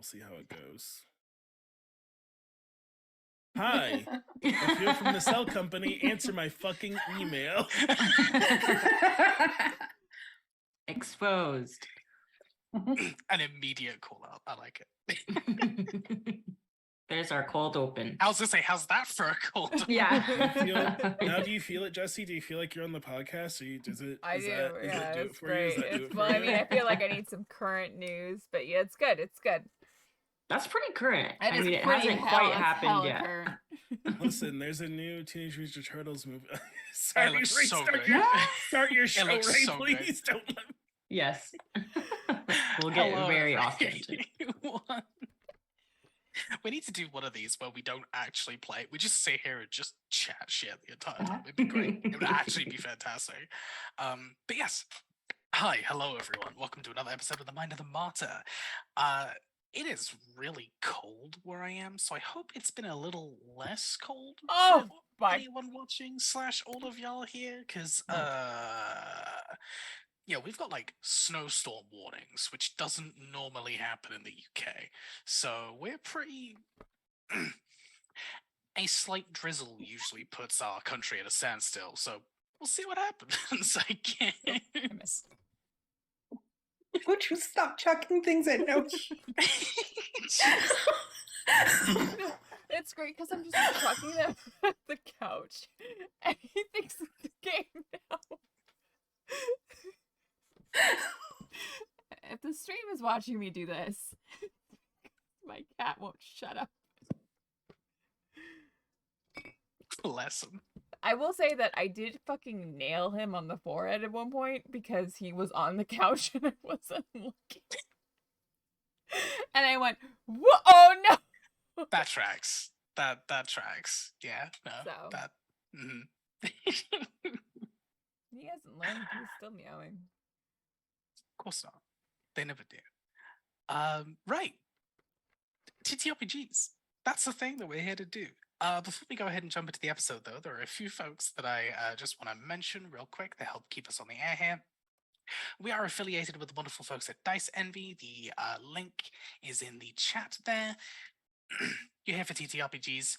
We'll see how it goes. Hi, if you're from the Cell Company, answer my fucking email. Exposed. An immediate call out. I like it. There's our cold open. I was gonna say, how's that for a cold open? Yeah. Now, do you feel it, Jesse? Do you feel like you're on the podcast? Or does it? I do. Yeah, do it's it for great. you? Does that do it Well, for I you? mean, I feel like I need some current news, but yeah, it's good. It's good. That's pretty current. It I is mean, it pretty hasn't quite hella happened yet. current. Listen, there's a new Teenage Mutant Ninja Turtles movie. Sorry, It looks Ray, so start good. start your show, Ray, looks so good. please. Don't let me. Yes. We'll get Hello, very often. everyone. We need to do one of these where we don't actually play. We just sit here and just chat shit the entire time. It'd be great. It would actually be fantastic. But yes. Hi, hello everyone. Welcome to another episode of The Mind of the Martyr. It is really cold where I am, so I hope it's been a little less cold Oh, for my. anyone watching / all of y'all here, because yeah, we've got like snowstorm warnings, which doesn't normally happen in the UK. So we're pretty a slight drizzle usually puts our country at a standstill, so we'll see what happens, I guess. I missed. Would you stop chucking things at Nochi? No, it's great because I'm just chucking them at the couch, and he thinks it's the game now. If the stream is watching me do this, my cat won't shut up. Bless him. I will say that I did fucking nail him on the forehead at one point because he was on the couch and I wasn't looking. And I went, "Whoa, oh no!" That tracks. That tracks. Yeah. No. So. That. Mm. He hasn't learned. He's still meowing. Of course not. They never do. Right. TTRPGs. That's the thing that we're here to do. Before we go ahead and jump into the episode, though, there are a few folks that I just want to mention real quick to help keep us on the air here. We are affiliated with the wonderful folks at Dice Envy. The link is in the chat there. You're here for TTRPGs.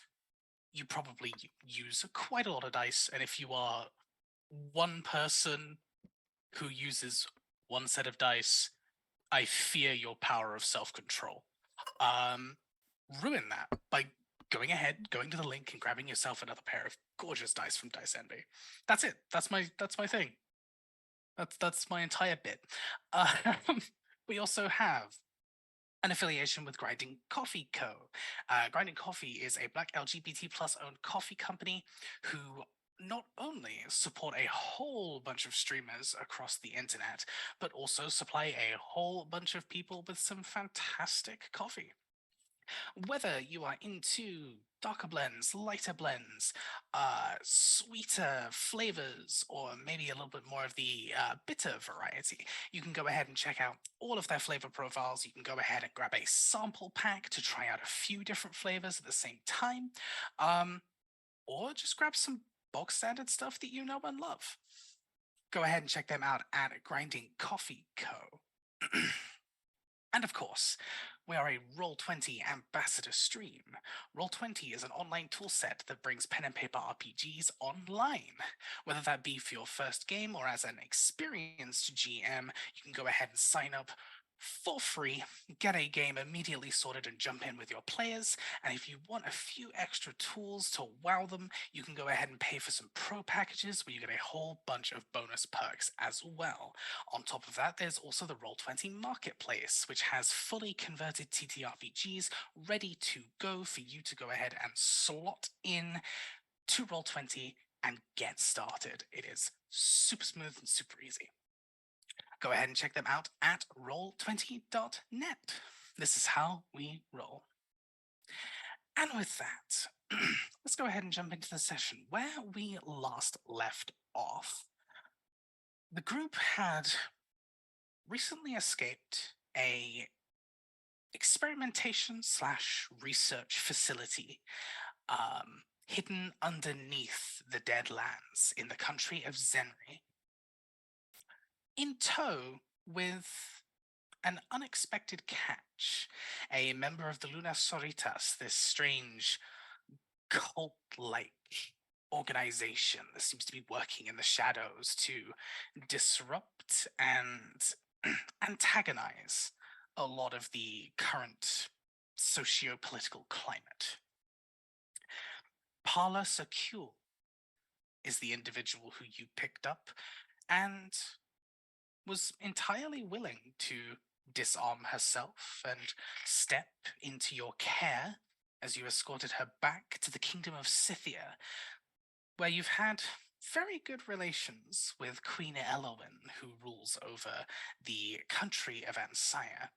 You probably use quite a lot of dice, and if you are one person who uses one set of dice, I fear your power of self-control. Ruin that by going to the link and grabbing yourself another pair of gorgeous dice from Dice Envy. That's it. That's my thing. That's my entire bit. We also have an affiliation with Grinding Coffee Co. Grinding Coffee is a Black LGBT plus owned coffee company who not only support a whole bunch of streamers across the internet, but also supply a whole bunch of people with some fantastic coffee. Whether you are into darker blends, lighter blends, sweeter flavors, or maybe a little bit more of the bitter variety, you can go ahead and check out all of their flavor profiles. You can go ahead and grab a sample pack to try out a few different flavors at the same time, or just grab some bog standard stuff that you know and love. Go ahead and check them out at Grinding Coffee Co. And of course, we are a Roll20 ambassador stream. Roll20 is an online toolset that brings pen and paper RPGs online. Whether that be for your first game or as an experienced GM, you can go ahead and sign up for free, get a game immediately sorted and jump in with your players. And if you want a few extra tools to wow them, you can go ahead and pay for some pro packages where you get a whole bunch of bonus perks as well. On top of that, there's also the Roll20 Marketplace, which has fully converted TTRPGs ready to go for you to go ahead and slot in to Roll20 and get started. It is super smooth and super easy. Go ahead and check them out at roll20.net. This is how we roll. And with that, let's go ahead and jump into the session where we last left off. The group had recently escaped a experimentation / research facility hidden underneath the Deadlands in the country of Zenri. In tow with an unexpected catch. A member of the Lunas Soritas, this strange cult-like organization that seems to be working in the shadows to disrupt and antagonize a lot of the current socio-political climate. Parla Secure is the individual who you picked up and was entirely willing to disarm herself and step into your care as you escorted her back to the kingdom of Scythia, where you've had very good relations with Queen Elowin, who rules over the country of Ansaya.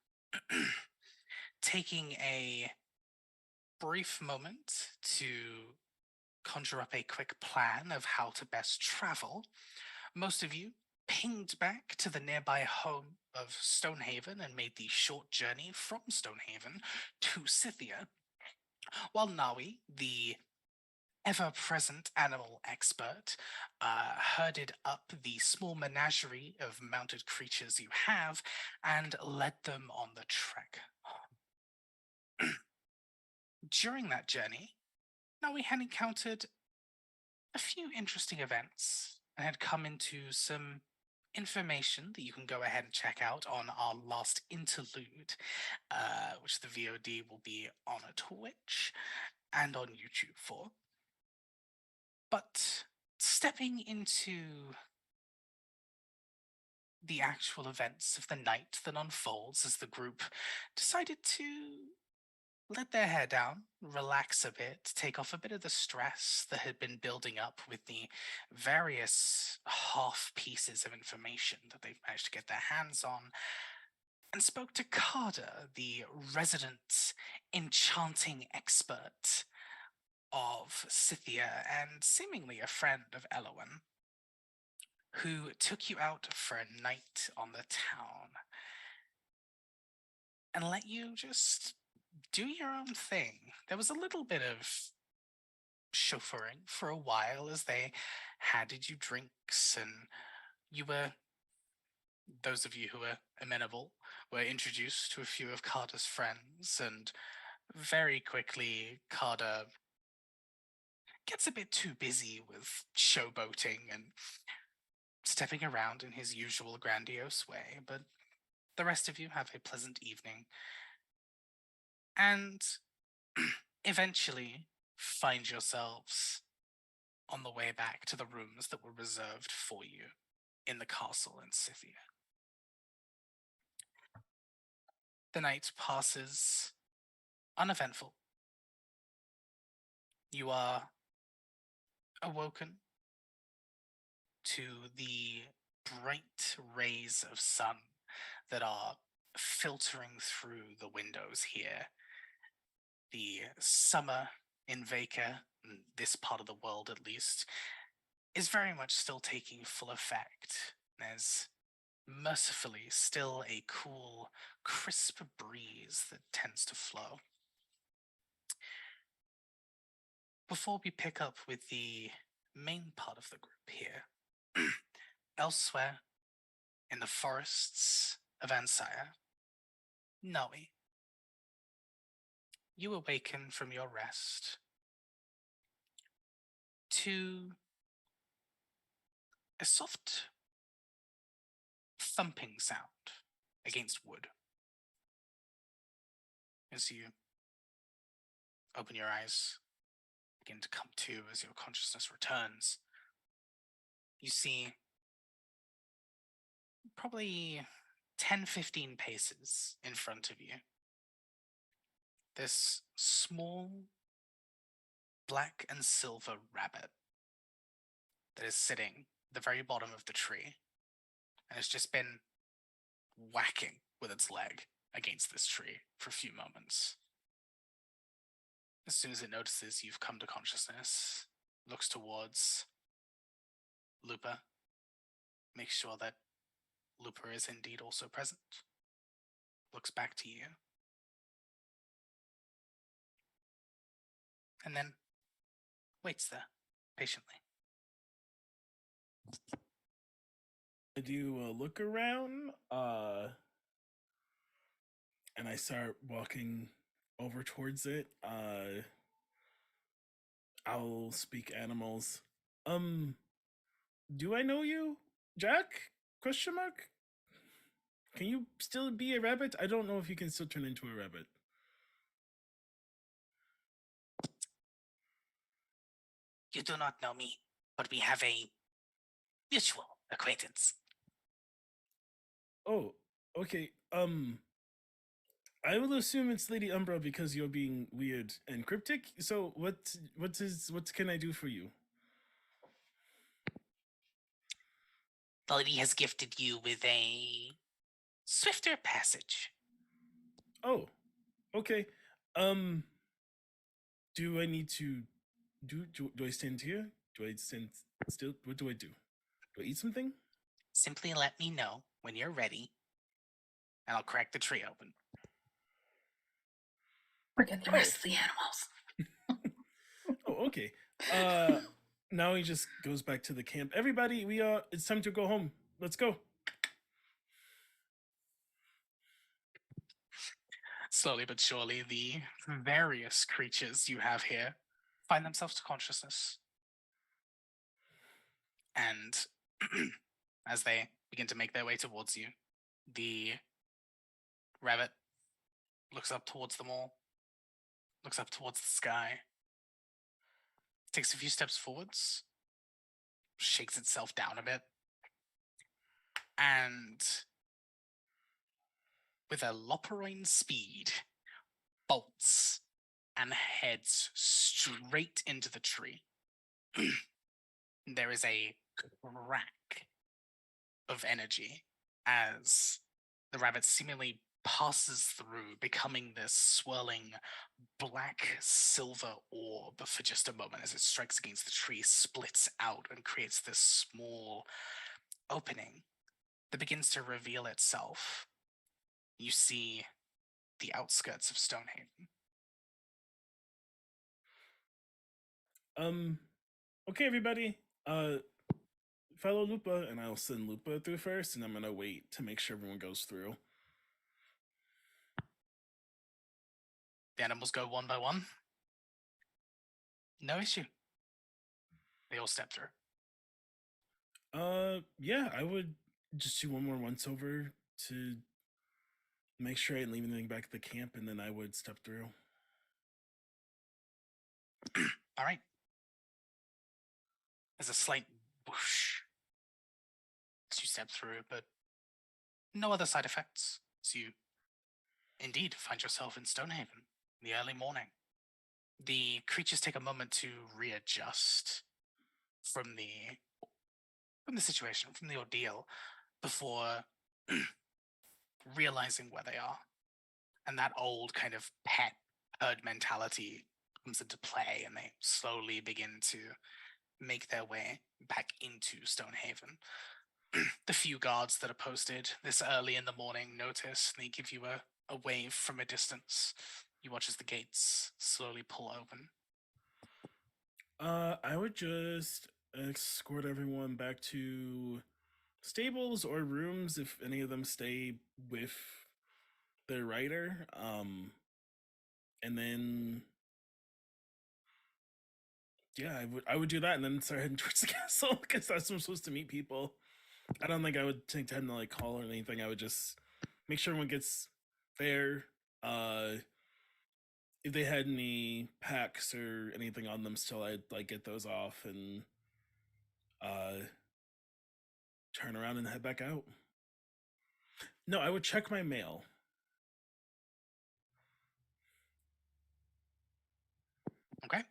Taking a brief moment to conjure up a quick plan of how to best travel, most of you pinged back to the nearby home of Stonehaven and made the short journey from Stonehaven to Scythia, while Nawi, the ever-present animal expert, herded up the small menagerie of mounted creatures you have and led them on the trek. During that journey, Nawi had encountered a few interesting events and had come into some information that you can go ahead and check out on our last interlude, which the VOD will be on a Twitch and on YouTube for. But stepping into the actual events of the night that unfolds as the group decided to let their hair down, relax a bit, take off a bit of the stress that had been building up with the various half pieces of information that they've managed to get their hands on, and spoke to Carter, the resident enchanting expert of Scythia and seemingly a friend of Elowin, who took you out for a night on the town and let you just do your own thing. There was a little bit of chauffeuring for a while as they handed you drinks, and you were, those of you who were amenable, were introduced to a few of Carter's friends, and very quickly Carter gets a bit too busy with showboating and stepping around in his usual grandiose way, but the rest of you have a pleasant evening and eventually find yourselves on the way back to the rooms that were reserved for you in the castle in Scythia. The night passes uneventful. You are awoken to the bright rays of sun that are filtering through the windows here. The summer in Vaka, in this part of the world at least, is very much still taking full effect. There's mercifully still a cool, crisp breeze that tends to flow. Before we pick up with the main part of the group here, elsewhere in the forests of Ansaya, Nawi, you awaken from your rest to a soft thumping sound against wood. As you open your eyes, begin to come to as your consciousness returns, you see probably 10-15 paces in front of you this small black and silver rabbit that is sitting at the very bottom of the tree and has just been whacking with its leg against this tree for a few moments. As soon as it notices you've come to consciousness, looks towards Lupa, makes sure that Lupa is indeed also present, looks back to you, and then waits there patiently. I do look around. and I start walking over towards it. I'll speak animals. Do I know you, Jack? Question mark. Can you still be a rabbit? I don't know if you can still turn into a rabbit. You do not know me, but we have a mutual acquaintance. Oh, okay. I will assume it's Lady Umbra because you're being weird and cryptic. So what can I do for you? The lady has gifted you with a swifter passage. Oh, okay. Do I need to do I stand here? Do I stand still? What do I do? Do I eat something? Simply let me know when you're ready, and I'll crack the tree open. Forget the rest of the animals. Oh, okay. Now he just goes back to the camp. Everybody, it's time to go home. Let's go. Slowly but surely, the various creatures you have here find themselves to consciousness. And as they begin to make their way towards you, the rabbit looks up towards them all, looks up towards the sky, takes a few steps forwards, shakes itself down a bit, and with a loperine speed, bolts and heads straight into the tree. There is a crack of energy as the rabbit seemingly passes through, becoming this swirling black silver orb for just a moment. As it strikes against the tree, splits out and creates this small opening that begins to reveal itself. You see the outskirts of Stonehaven. Okay, everybody. Follow Lupa, and I'll send Lupa through first, and I'm gonna wait to make sure everyone goes through. The animals go one by one. No issue. They all step through. Yeah, I would just do one more once over to make sure I didn't leave anything back at the camp, and then I would step through. All right. There's a slight whoosh as you step through, but no other side effects. As you indeed find yourself in Stonehaven in the early morning. The creatures take a moment to readjust from the situation, from the ordeal, before realizing where they are. And that old kind of pet herd mentality comes into play, and they slowly begin to make their way back into Stonehaven. The few guards that are posted this early in the morning notice, and they give you a wave from a distance. You watch as the gates slowly pull open. I would just escort everyone back to stables or rooms if any of them stay with their rider. And then yeah, I would do that, and then start heading towards the castle because that's when I'm supposed to meet people. I don't think I would take time to like call or anything. I would just make sure everyone gets there. If they had any packs or anything on them still, I'd like get those off and turn around and head back out. No, I would check my mail. Okay.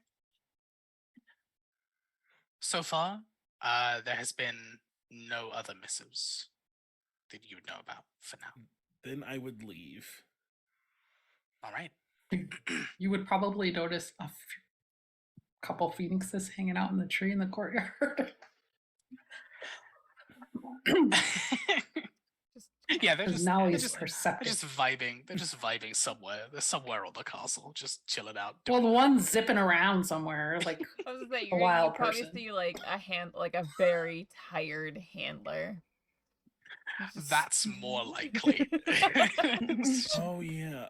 So far, there has been no other missives that you would know about for now. Then I would leave. All right. You would probably notice a couple phoenixes hanging out in the tree in the courtyard. Yeah, they're just now they're he's just, perceptive. they're just vibing. They're just vibing somewhere. They're somewhere on the castle, just chilling out. Well, the one's zipping around somewhere, like I was like, a you wild probably person. see like a very tired handler. That's more likely. Oh yeah.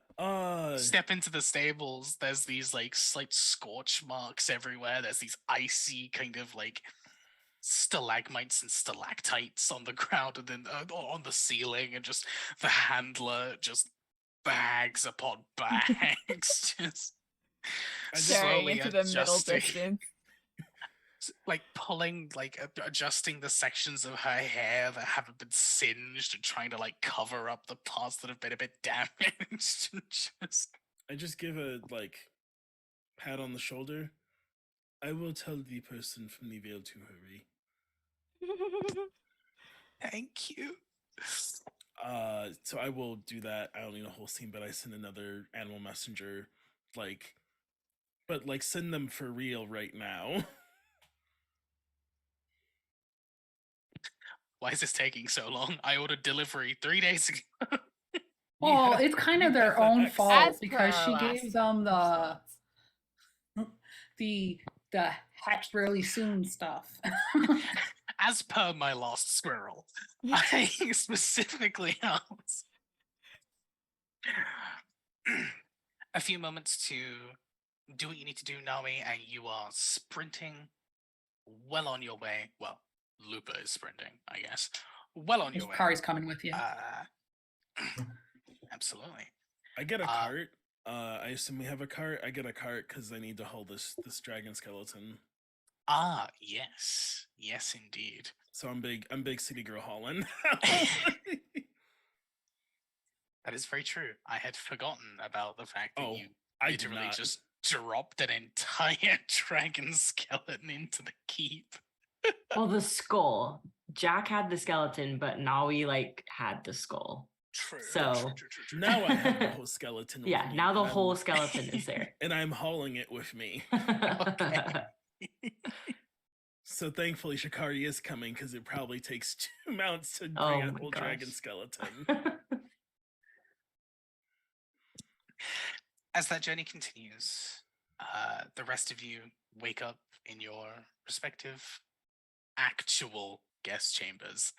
Step into the stables. There's these like slight scorch marks everywhere. There's these icy kind of like stalagmites and stalactites on the ground and then on the ceiling, and just the handler just bags upon bags, just Staring slowly into the middle adjusting, distance. like pulling, like adjusting the sections of her hair that haven't been singed and trying to like cover up the parts that have been a bit damaged. And just I just give a like pat on the shoulder. I will tell the person from the Veil to hurry. thank you. So I will do that. I don't need a whole scene, but I send another animal messenger, but send them for real right now. Why is this taking so long? I ordered delivery 3 days ago. Well, Yeah, it's kind you of their have the own X. fault As per because our she last gave them the response. the hatch really soon stuff. As per my lost squirrel, I specifically asked a few moments to do what you need to do, Nami, and you are sprinting well on your way. Well, Lupa is sprinting, I guess. Well on your way. Kari's coming with you. Absolutely. I get a cart. I assume we have a cart. I get a cart because I need to haul this dragon skeleton. Ah, yes. Yes, indeed. So I'm big city girl hauling. That is very true. I had forgotten about the fact that you I did literally not. just dropped an entire dragon skeleton into the keep. Well, the skull. Jack had the skeleton, but Nawi like had the skull. True. So- True. Now I have the whole skeleton with Yeah, me, now the and whole skeleton is there. and I'm hauling it with me. So thankfully Shikari is coming because it probably takes 2 mounts to Oh bring a my whole gosh. dragon skeleton. As that journey continues, the rest of you wake up in your respective actual guest chambers.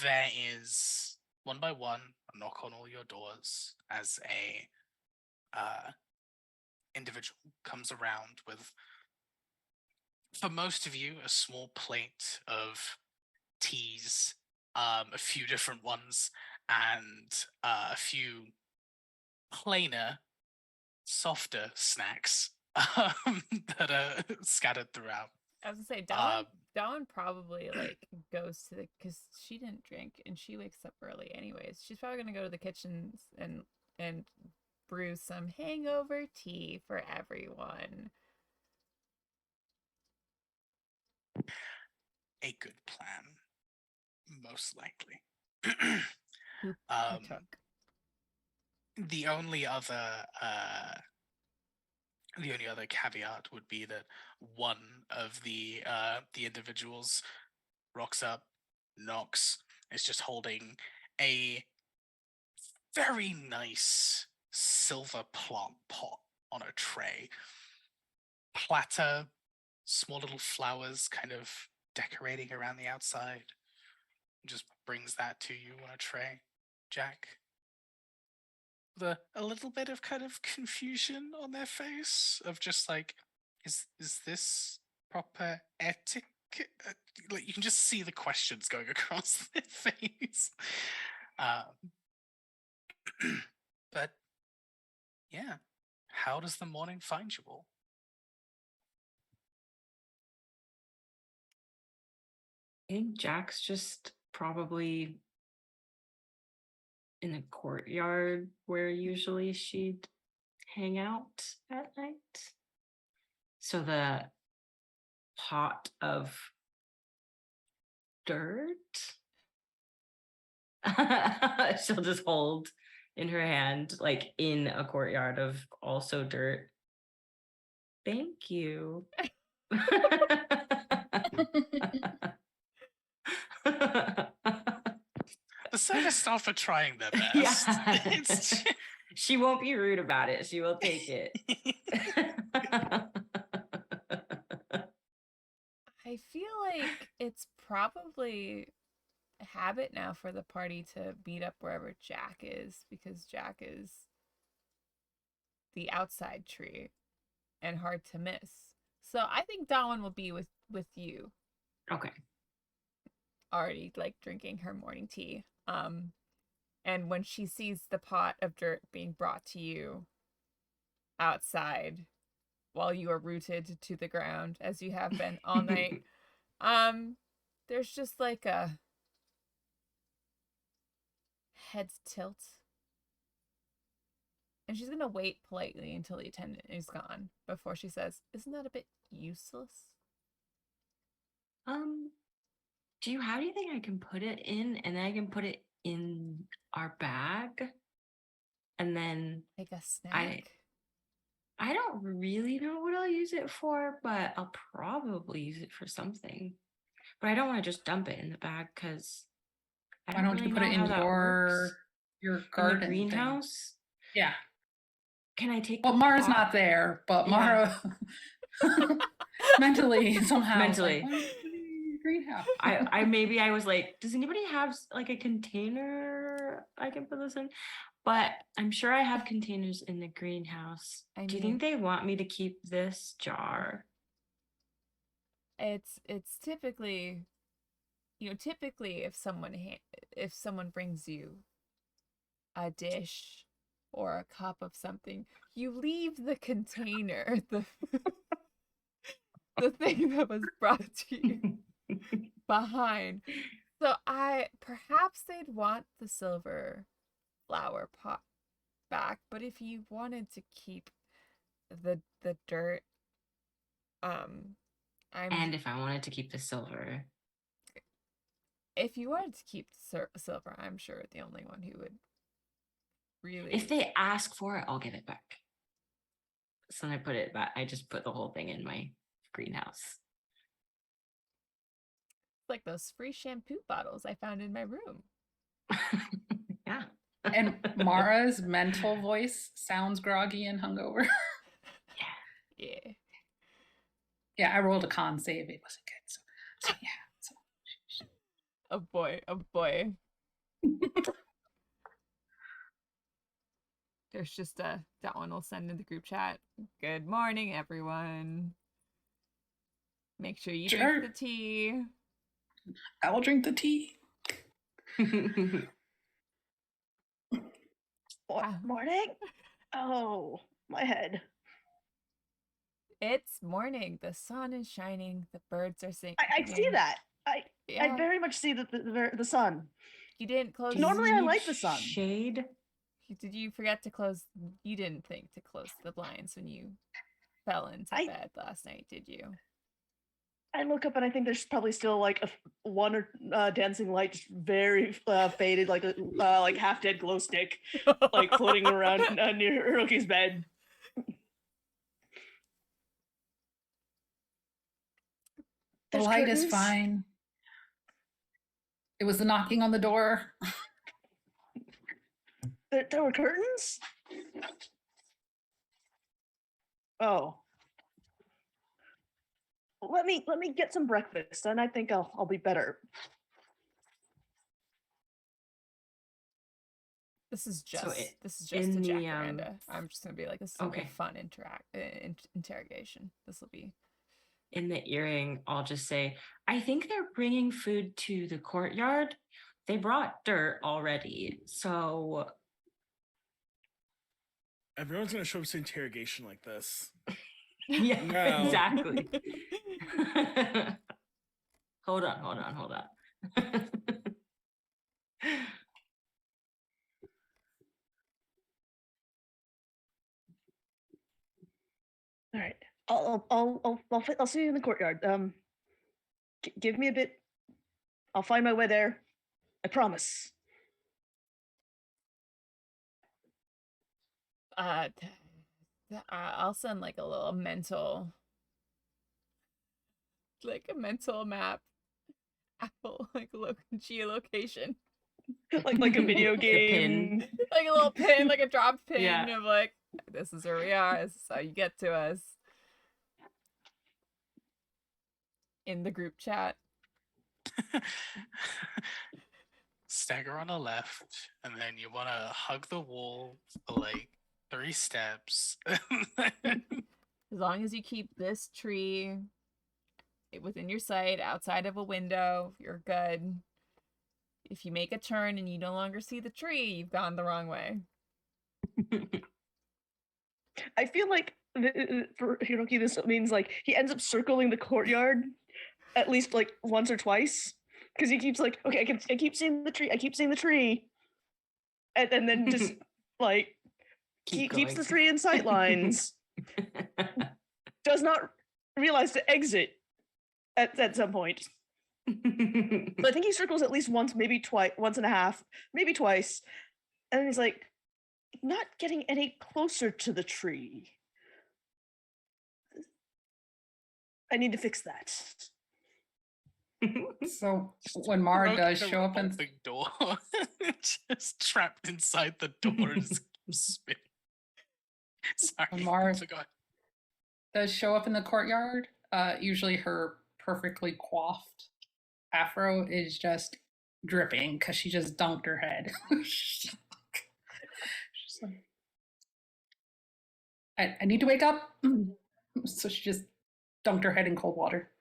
There is, one by one, a knock on all your doors as a individual comes around with, for most of you, a small plate of teas, a few different ones, and a few plainer, softer snacks that are scattered throughout. I was gonna say, Dawn probably like goes to the, because she didn't drink and she wakes up early anyways. She's probably gonna go to the kitchen and brew some hangover tea for everyone. A good plan, most likely. Who partook? The only other caveat would be that one of the individuals rocks up, knocks, is just holding a very nice silver plant pot on a tray. Platter, small little flowers kind of decorating around the outside. Just brings that to you on a tray, Jack. With a little bit of kind of confusion on their face of just like, is this proper etiquette? Like you can just see the questions going across their face. But yeah, how does the morning find you all? I think Jack's just probably in the courtyard where usually she'd hang out at night. So the pot of dirt she'll just hold in her hand, like in a courtyard of also dirt. Thank you. The service staff are trying their best. Yeah. She won't be rude about it. She will take it. I feel like it's probably a habit now for the party to meet up wherever Jack is, because Jack is the outside tree and hard to miss. So I think Dawn will be with you, Okay. already like drinking her morning tea. And when she sees the pot of dirt being brought to you outside while you are rooted to the ground as you have been all night, there's just like a head tilt. And she's gonna wait politely until the attendant is gone before she says, "Isn't that a bit useless?" Do you have anything I can put it in, and then I can put it in our bag, and then Like a snack? I don't really know what I'll use it for, but I'll probably use it for something. But I don't want to just dump it in the bag because I Why don't don't really you put know it how in that works. your In garden the thing? greenhouse? Yeah. Can I take Well, the Mara's pot? not there, but Yeah. Mara mentally somehow was Mentally. like, "Why don't you put it in your greenhouse?" I was like, does anybody have like a container I can put this in? But I'm sure I have containers in the greenhouse. I Do you mean, think they want me to keep this jar? it's typically, typically if someone brings you a dish or a cup of something, you leave the container, the thing that was brought to you behind. So perhaps they'd want the silver flower pot back, but if you wanted to keep the dirt, And if I wanted to keep the silver. if you wanted to keep the silver, I'm sure the only one who would really. If they ask for it, I'll give it back. So then I put it back. I just put the whole thing in my greenhouse. Like those free shampoo bottles I found in my room. Yeah. And Mara's mental voice sounds groggy and hungover. Yeah. Yeah, I rolled a con save. It wasn't good. So yeah. So. Oh boy. Oh boy. There's just that one will send in the group chat. Good morning, everyone. Make sure you drink the tea. I will drink the tea. What morning? Oh, my head. It's morning. The sun is shining. The birds are singing. I see that. I very much see the sun. You didn't close. Normally I like the sun. Shade. Did you forget to close? You didn't think to close the blinds when you fell into bed last night, did you? I look up and I think there's probably still like one or dancing light, just very faded, like a like half dead glow stick, like floating around near Hiroki's bed. The light is fine. It was the knocking on the door. There were curtains? Oh. Let me get some breakfast, and I think I'll be better. This is just a in the, jacaranda. I'm just gonna be like, this is gonna be a okay. fun interrogation. This will be. In the earring, I'll just say, I think they're bringing food to the courtyard. They brought dirt already, so Everyone's gonna show up to interrogation like this. yeah, No. exactly. Hold on. All right. I'll see you in the courtyard. Give me a bit. I'll find my way there. I promise. I'll send like a little mental, like a mental map, Apple like geolocation, like a video game, like a little pin, like a drop pin Yeah. of like, this is where we are. This is how you get to us. In the group chat. Stagger on the left, and then you want to hug the wall for like 3 steps. As long as you keep this tree within your sight, outside of a window, you're good. If you make a turn and you no longer see the tree, you've gone the wrong way. I feel like for Hiroki, this means like he ends up circling the courtyard at least like once or twice because he keeps like, okay, I keep seeing the tree, I keep seeing the tree, and then just like keeps the tree in sight lines. Does not realize to exit at some point. But I think he circles at least once, maybe twice, once and a half, maybe twice, and then he's like, not getting any closer to the tree. I need to fix that. So when Mara Broke does the show up in revolving door, just trapped inside the door and just keeps spinning. Sorry, Mara forgot. does show up in the courtyard, usually her perfectly coiffed afro is just dripping because she just dunked her head. She's like, I need to wake up. So she just dunked her head in cold water.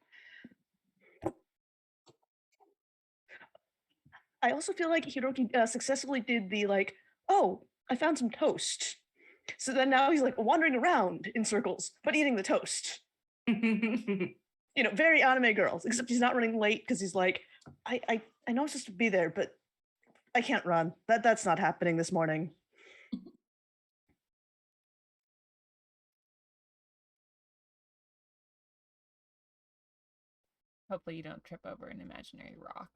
I also feel like Hiroki successfully did the like, oh, I found some toast. So then now he's like wandering around in circles, but eating the toast. You know, very anime girls, except he's not running late because he's like, I know I'm supposed to be there, but I can't run. That's not happening this morning. Hopefully you don't trip over an imaginary rock.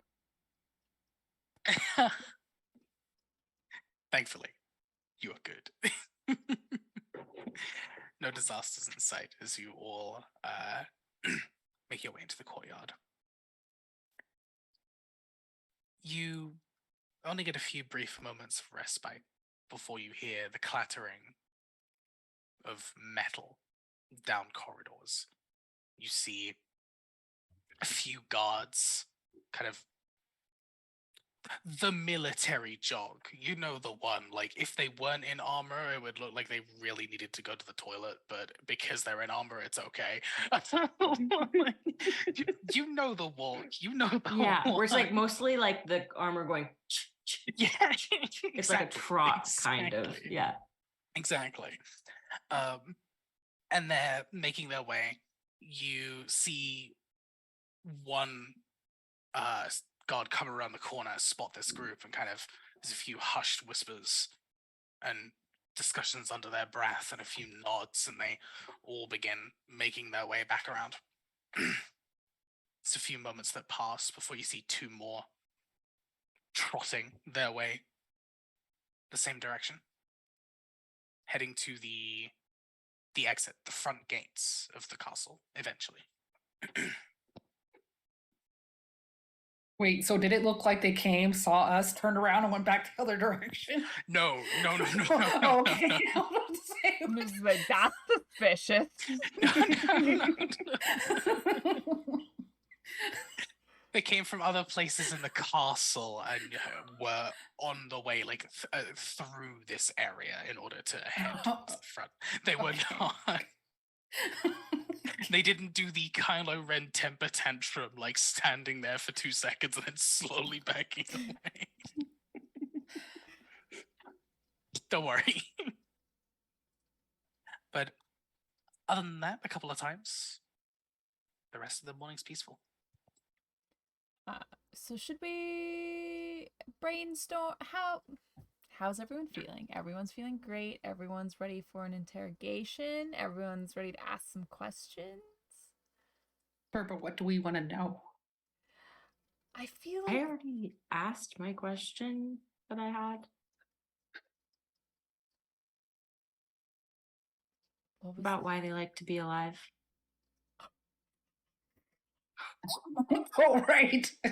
Thankfully, you are good. No disasters in sight as you all make your way into the courtyard. You only get a few brief moments of respite before you hear the clattering of metal down corridors. You see a few guards kind of the military jog. You know the one, like if they weren't in armor, it would look like they really needed to go to the toilet, but because they're in armor, it's okay. you know the walk. You know the Where it's like one. mostly like the armor going. Yeah, It's like a trot, kind of. exactly. Yeah. Exactly. And they're making their way. You see one guard come around the corner, spot this group, and kind of there's a few hushed whispers and discussions under their breath and a few nods, and they all begin making their way back around. It's a few moments that pass before you see 2 more trotting their way the same direction, heading to the exit, the front gates of the castle, eventually. Wait, so did it look like they came, saw us, turned around, and went back the other direction? No. Okay. No. I was about to say, I'm just like, that's suspicious. No. They came from other places in the castle and were on the way, like through this area in order to head towards the front. They were not. They didn't do the Kylo Ren temper tantrum, like standing there for 2 seconds and then slowly backing away. Don't worry. But other than that, a couple of times, the rest of the morning's peaceful. So should we brainstorm? How's everyone feeling? Everyone's feeling great. Everyone's ready for an interrogation. Everyone's ready to ask some questions. Sure, but what do we want to know? I feel I like already asked my question that I had what was about why they like to be alive. Oh, right. I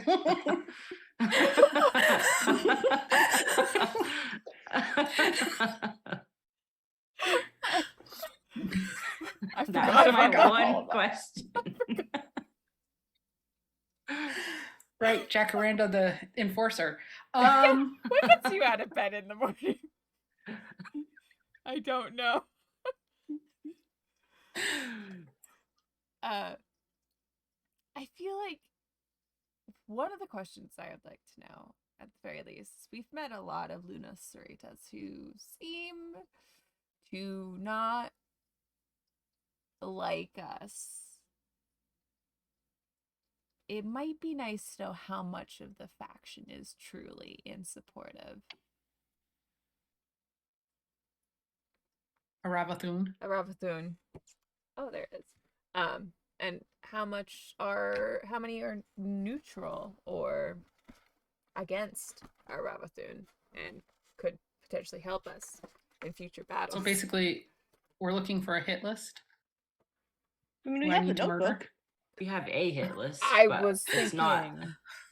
That forgot was my about all one of that. question. Right, Jacaranda the enforcer. What gets you out of bed in the morning? I don't know. I feel like one of the questions I would like to know, at the very least, we've met a lot of Luna Soritas who seem to not like us. It might be nice to know how much of the faction is truly in support of Aravathun. Aravathun. Oh, there it is. And how many are neutral or against Aravathun and could potentially help us in future battles. So basically, we're looking for a hit list. I mean, Who we I have the need to murder? notebook. We have a hit list. I but was it's thinking not.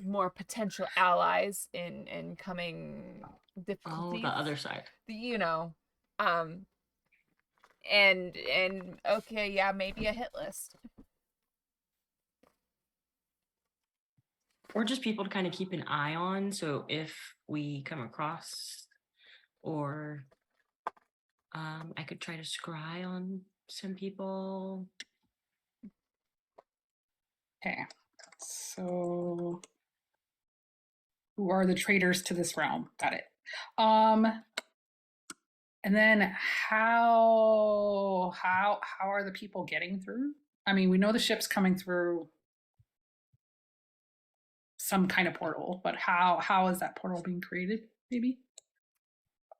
more potential allies in coming Oh, difficulties. the other side. You know, and okay, yeah, maybe a hit list. Or just people to kind of keep an eye on. So if we come across, or I could try to scry on some people. Okay. So who are the traitors to this realm? Got it. And then how are the people getting through? I mean, we know the ship's coming through some kind of portal, but how is that portal being created? Maybe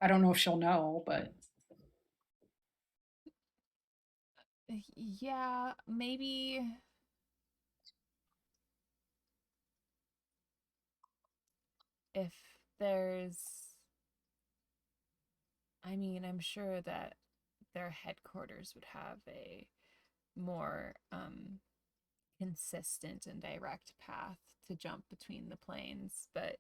I don't know if she'll know, but Yeah, maybe. If there's, I mean, I'm sure that their headquarters would have a more consistent and direct path to jump between the planes, but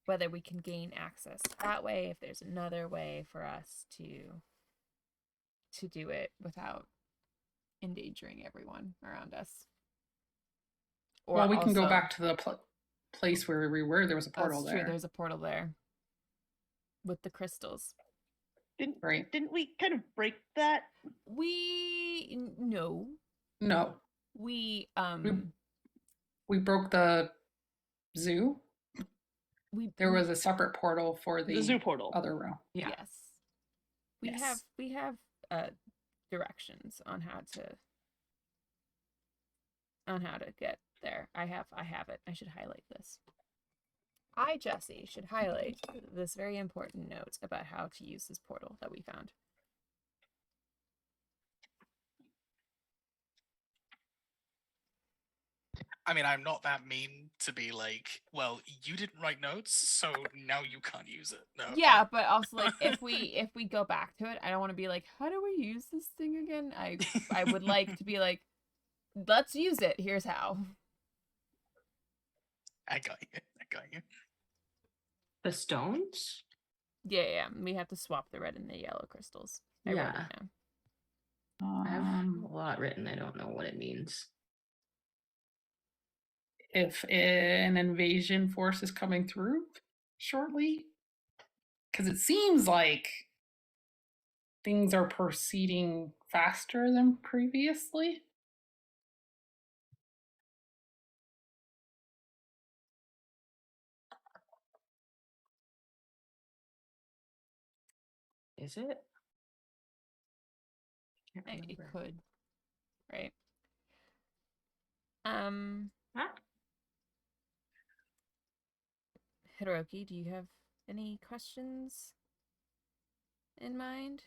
whether we can gain access that way, if there's another way for us to do it without endangering everyone around us. Or well, we can go also- back to the place where we were. There was a portal That's there. true. There's a portal there with the crystals. Right. Didn't we kind of break that? No. No, We we broke the zoo. we There was a separate portal for The zoo portal. other realm. Yeah. Yes. Yes. We have directions on how to get there. I have it. I should highlight this. I, Jesse, should highlight this very important note about how to use this portal that we found. I mean, I'm not that mean to be like, well, you didn't write notes, so now you can't use it. No. Yeah, but also like if we go back to it, I don't want to be like, how do we use this thing again? I would like to be like, let's use it. Here's how. I got you. The stones? Yeah. We have to swap the red and the yellow crystals. I wrote it Yeah. down. I have a lot written. I don't know what it means. If an invasion force is coming through shortly, because it seems like things are proceeding faster than previously. Is it? Can't It remember. could, right? Ah, Hiroki, do you have any questions in mind?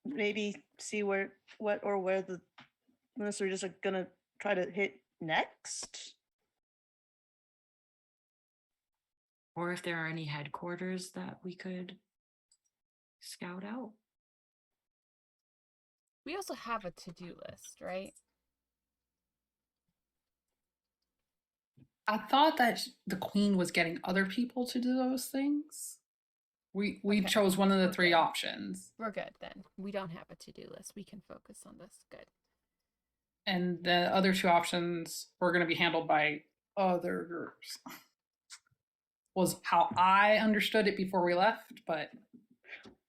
Maybe see where the ministers are gonna try to hit next. or if there are any headquarters that we could scout out. We also have a to-do list, right? I thought that the queen was getting other people to do those things. We Okay. chose one of the We're 3 good. options. We're good then. We don't have a to-do list. We can focus on this. Good. And the other 2 options were going to be handled by other groups. Was how I understood it before we left, but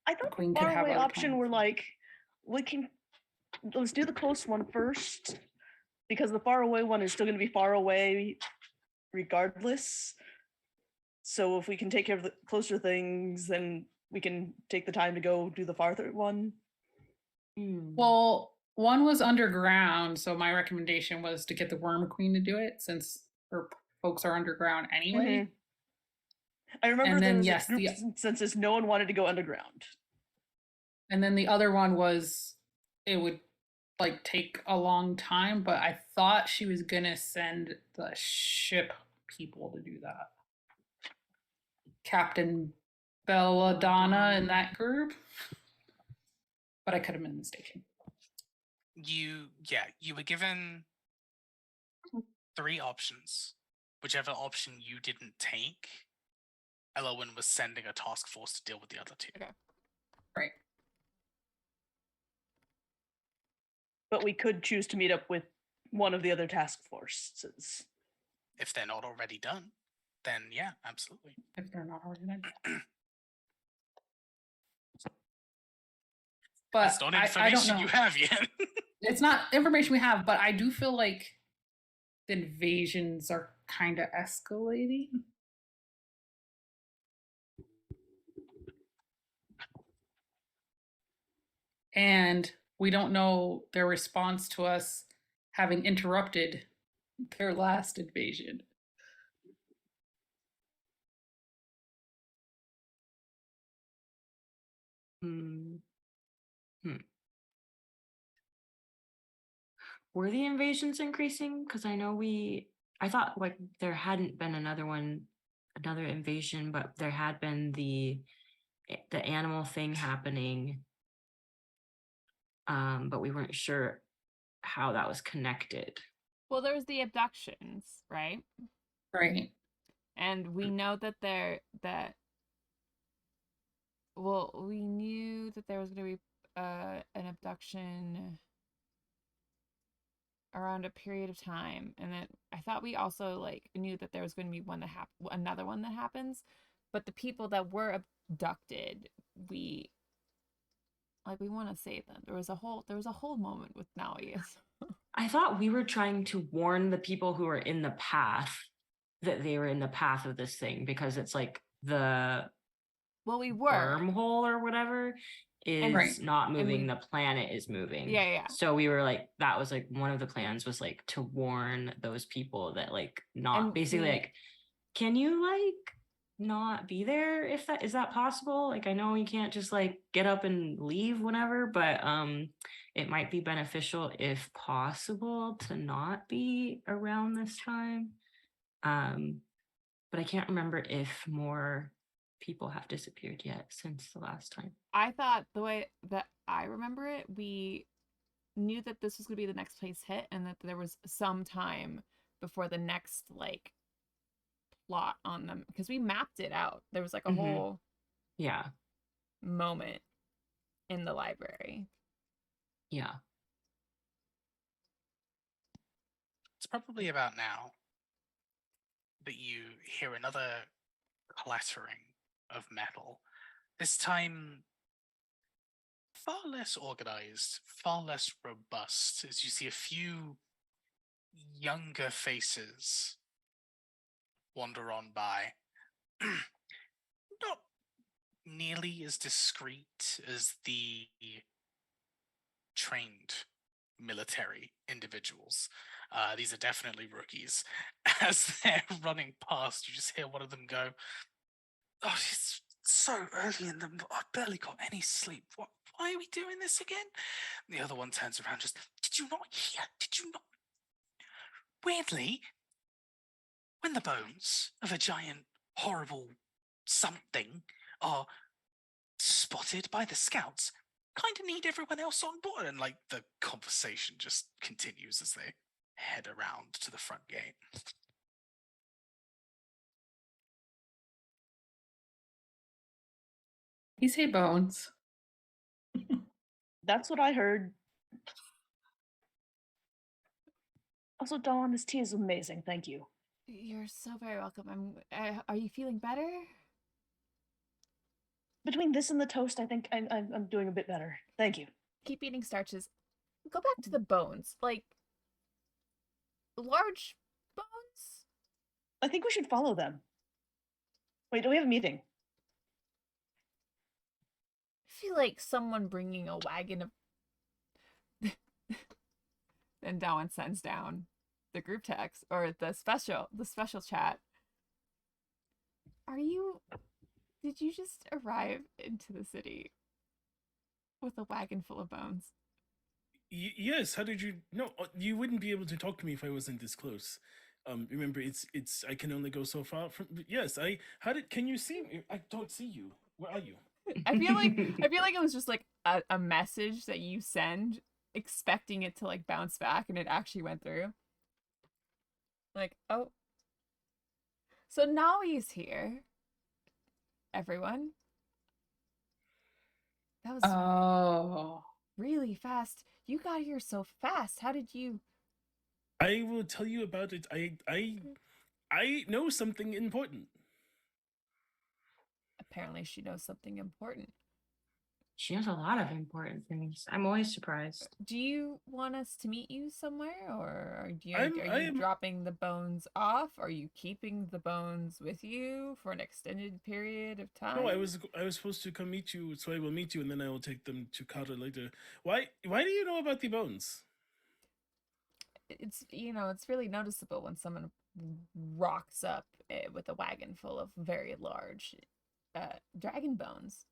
I thought Queen the could have faraway other option plans. were like, let's do the close one first, because the far away one is still going to be far away regardless. So if we can take care of the closer things, then we can take the time to go do the farther one. Well, one was underground, so my recommendation was to get the Worm Queen to do it since her folks are underground anyway. I remember And there then, was yes, a group consensus no one wanted to go underground. And then the other one was it would like take a long time, but I thought she was gonna send the ship people to do that. Captain Belladonna and that group. But I could have been mistaken. You were given 3 options. Whichever option you didn't take, Elowen was sending a task force to deal with the other 2. Okay. Right. But we could choose to meet up with one of the other task forces. If they're not already done, then yeah, absolutely. If they're not already done. But It's not I don't information know. you have yet. It's not information we have, but I do feel like the invasions are kind of escalating. And we don't know their response to us having interrupted their last invasion. Were the invasions increasing? Because I know I thought like there hadn't been another invasion, but there had been the animal thing happening. But we weren't sure how that was connected. Well, there was the abductions, right? Right. And we know that we knew that there was going to be an abduction around a period of time, and then I thought we also like knew that there was going to be another one that happens, but the people that were abducted, we want to save them. There was a whole moment with Naui. I thought we were trying to warn the people who are in the path that they were in the path of this thing, because it's like the we were wormhole or whatever is Right. not moving, the planet is moving. Yeah. So we were like, that was like one of the plans was like to warn those people that like not basically like, can you like not be there if that is that possible? Like I know you can't just like get up and leave whenever, but it might be beneficial if possible to not be around this time. But I can't remember if more people have disappeared yet since the last time. I thought the way that I remember it, we knew that this was going to be the next place hit, and that there was some time before the next like plot on them, because we mapped it out. There was like a whole moment in the library. Yeah. It's probably about now that you hear another clattering of metal. This time, far less organized, far less robust, as you see a few younger faces wander on by. Not nearly as discreet as the trained military individuals. These are definitely rookies. As they're running past, you just hear one of them go, "Oh, it's so early in the I barely got any sleep. Why are we doing this again?" And the other one turns around, just, "Did you not hear? Did you not?" Weirdly, when the bones of a giant, horrible something are spotted by the scouts, kind of need everyone else on board. And like the conversation just continues as they head around to the front gate. He say bones. That's what I heard. Also, Dawn, this tea is amazing. Thank you. You're so very welcome. Are you feeling better? Between this and the toast, I think I'm doing a bit better. Thank you. Keep eating starches. Go back to the bones. Like, large bones? I think we should follow them. Wait, do we have a meeting? I feel like someone bringing a wagon of. Then Dawan sends down the group text or the special chat. Did you just arrive into the city with a wagon full of bones? Yes. How did you? No, you wouldn't be able to talk to me if I wasn't this close. Remember, it's. I can only go so far from. Yes, I. How did? Can you see me? I don't see you. Where are you? I feel like it was just like a message that you send expecting it to like bounce back, and it actually went through. Like, oh. So now he's here. Everyone. That was Oh. really fast. You got here so fast. How did you? I will tell you about it. I know something important. Apparently, she knows something important. She knows a lot of important things. I'm always surprised. Do you want us to meet you somewhere, or are you I'm- dropping the bones off? Are you keeping the bones with you for an extended period of time? No, I was supposed to come meet you, so I will meet you, and then I will take them to Kata later. Why do you know about the bones? It's it's really noticeable when someone rocks up with a wagon full of very large dragon bones.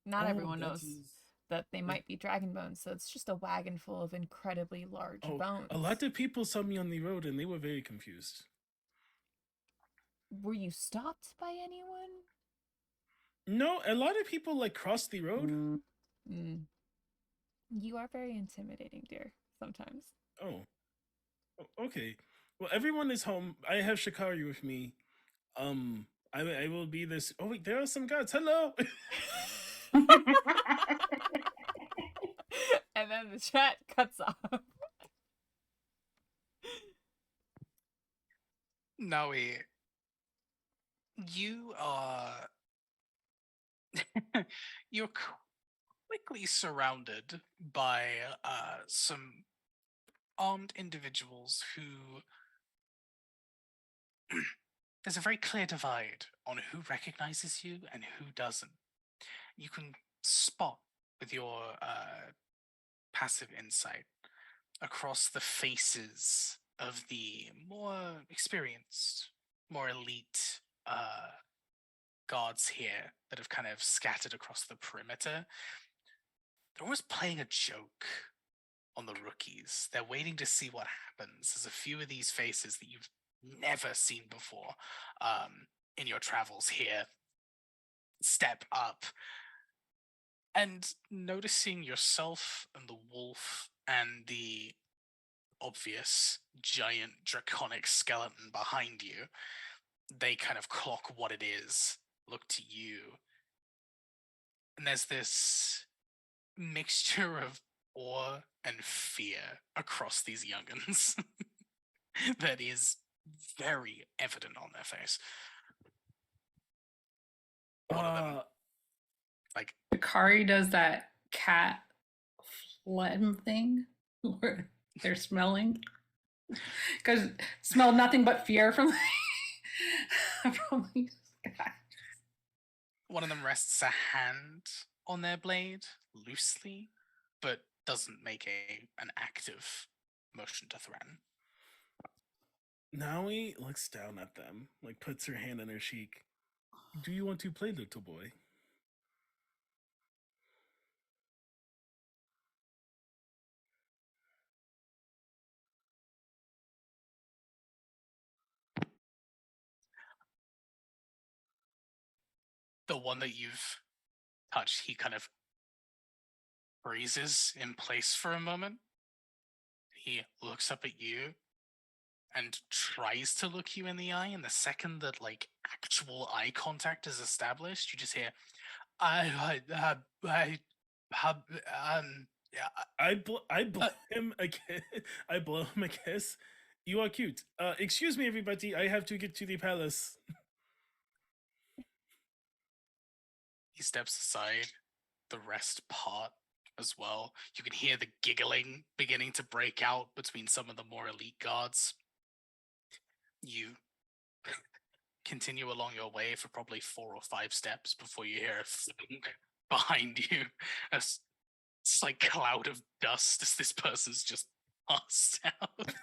Not Oh, everyone that knows is- that they might be dragon bones, so it's just a wagon full of incredibly large Oh, bones. a lot of people saw me on the road, and they were very confused. Were you stopped by anyone? No, a lot of people like crossed the road. Mm. You are very intimidating, dear, sometimes. Oh, okay. Well, everyone is home. I have Shikari with me. I will be this. Oh wait, there are some guards. Hello. And then the chat cuts off. Noe, you are you're quickly surrounded by some armed individuals who there's a very clear divide on who recognizes you and who doesn't. You can spot with your passive insight across the faces of the more experienced, more elite guards here that have kind of scattered across the perimeter. They're almost playing a joke on the rookies. They're waiting to see what happens. There's a few of these faces that you've never seen before in your travels here step up. And noticing yourself and the wolf and the obvious giant draconic skeleton behind you, they kind of clock what it is, look to you. And there's this mixture of awe and fear across these young'uns that is very evident on their face. One of them, like, Akari does that cat phlegm thing where they're smelling. Because smell nothing but fear from these guys. one of them rests a hand on their blade loosely, but doesn't make an active motion to threaten. Naoi looks down at them, like puts her hand on her cheek. Do you want to play, little boy? The one that you've touched, he kind of freezes in place for a moment. He looks up at you and tries to look you in the eye, and the second that like actual eye contact is established, you just hear, Yeah, I blow him a kiss. I blow him a kiss. You are cute. Excuse me, everybody. I have to get to the palace. he steps aside. The rest part as well. You can hear the giggling beginning to break out between some of the more elite guards. You continue along your way for probably 4 or 5 steps before you hear a thunk behind you. It's like cloud of dust as this person's just passed out.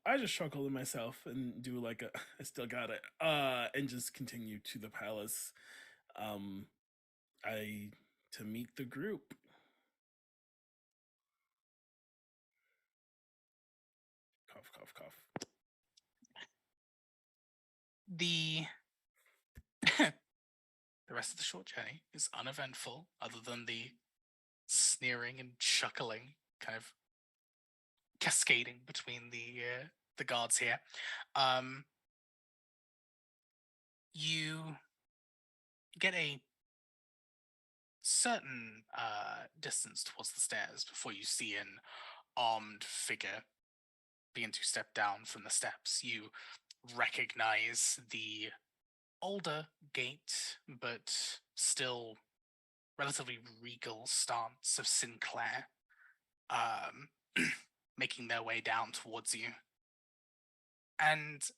I just chuckle to myself and do like a I still got it. And just continue to the palace. To meet the group. Cough, cough, cough. The the rest of the short journey is uneventful, other than the sneering and chuckling kind of cascading between the guards here. You get a certain distance towards the stairs before you see an armed figure begin to step down from the steps. You recognize the older gait, but still relatively regal stance of Sinclair, making their way down towards you. And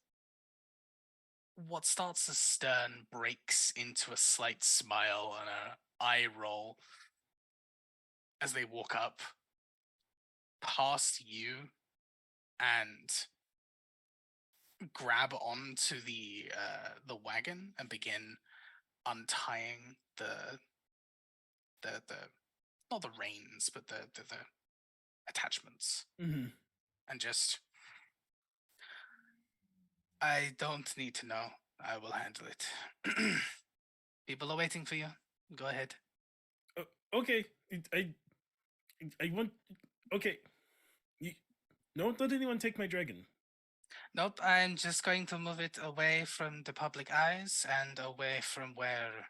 what starts as stern breaks into a slight smile and an eye roll as they walk up past you and grab onto the wagon and begin untying the not the reins but the attachments, Mm-hmm. and just, I don't need to know. I will handle it. People are waiting for you. Go ahead. Okay. I want. Okay. Don't let anyone take my dragon. Nope, I'm just going to move it away from the public eyes and away from where.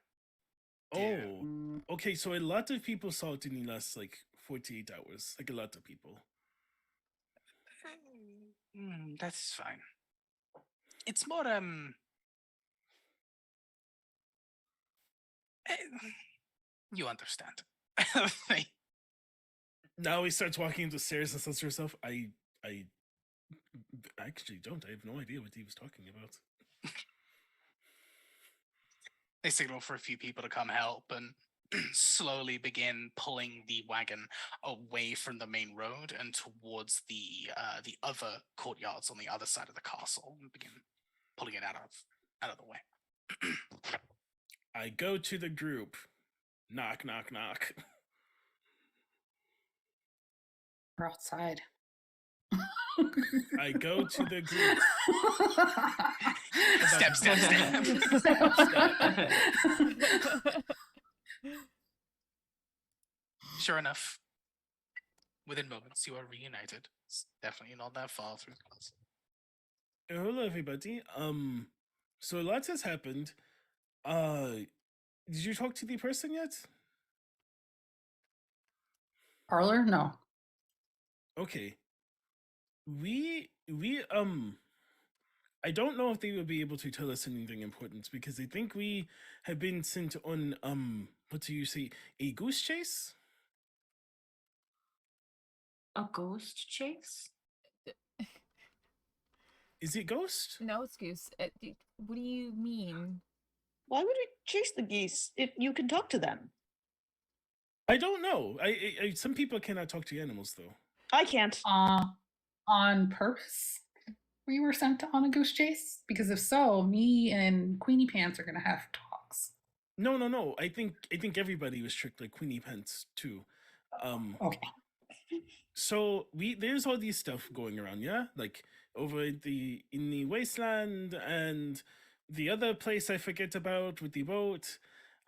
Oh. Okay, so a lot of people saw it in the last, 48 hours. Like, a lot of people. That's fine. It's more, you understand. Now he starts walking up the stairs and says to herself, I actually don't. I have no idea what he was talking about. They signal for a few people to come help and slowly begin pulling the wagon away from the main road and towards the other courtyards on the other side of the castle, and begin pulling it out of the way. I go to the group. Knock, knock, knock. We're outside. I go to the group. Step, step, step. Sure enough, within moments, you are reunited. It's definitely not that far through the castle. Hello, everybody. So a lot has happened. Did you talk to the person yet? Parlor? No. Okay. I don't know if they will be able to tell us anything important because I think we have been sent on, what do you say, a goose chase? A ghost chase? Is it ghost? No excuse. What do you mean? Why would we chase the geese if you can talk to them? I don't know. Some people cannot talk to animals though. I can't. On purpose? We were sent on a goose chase? Because if so, me and Queenie Pants are gonna have talks. No. I think everybody was tricked, like Queenie Pence too. Okay. So there's all these stuff going around, yeah? Like over in the wasteland and the other place I forget about with the boat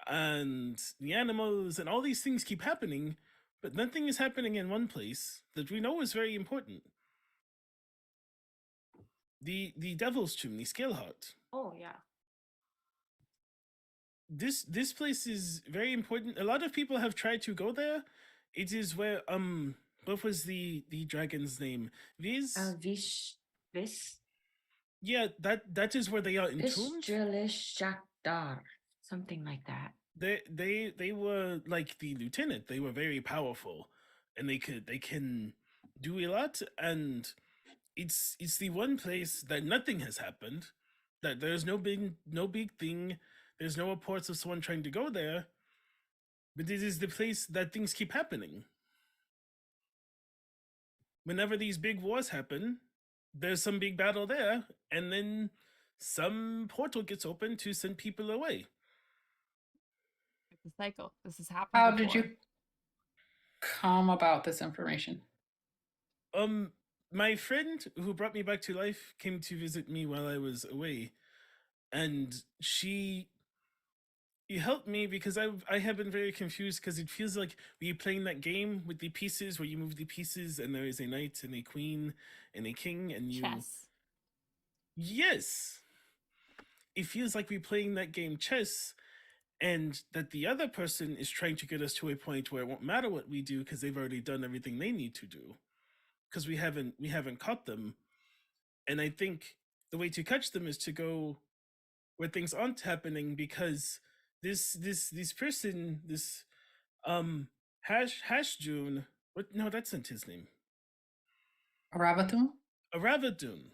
and the animals and all these things keep happening, but nothing is happening in one place that we know is very important. The Devil's Tomb, the Scale Heart. Oh yeah. this place is very important. A lot of people have tried to go there. It is where what was the dragon's name? Viz? Vis Yeah, that is where they are entombed. Visdrilishakdar, something like that. They were like the lieutenant. They were very powerful, and they can do a lot. And it's the one place that nothing has happened. That there's no big thing. There's no reports of someone trying to go there. But it is the place that things keep happening. Whenever these big wars happen, there's some big battle there, and then some portal gets open to send people away. It's a cycle. This has happened. How before. did you come about this information? My friend who brought me back to life came to visit me while I was away, and she helped me because I have been very confused because it feels like we're playing that game with the pieces where you move the pieces and there is a knight and a queen and a king and you Chess. Yes. It feels like we're playing that game chess, and that the other person is trying to get us to a point where it won't matter what we do because they've already done everything they need to do. Because we haven't caught them. And I think the way to catch them is to go where things aren't happening, because this person, this Hash June, what, no, that's not his name. Aravathun? Aravadun.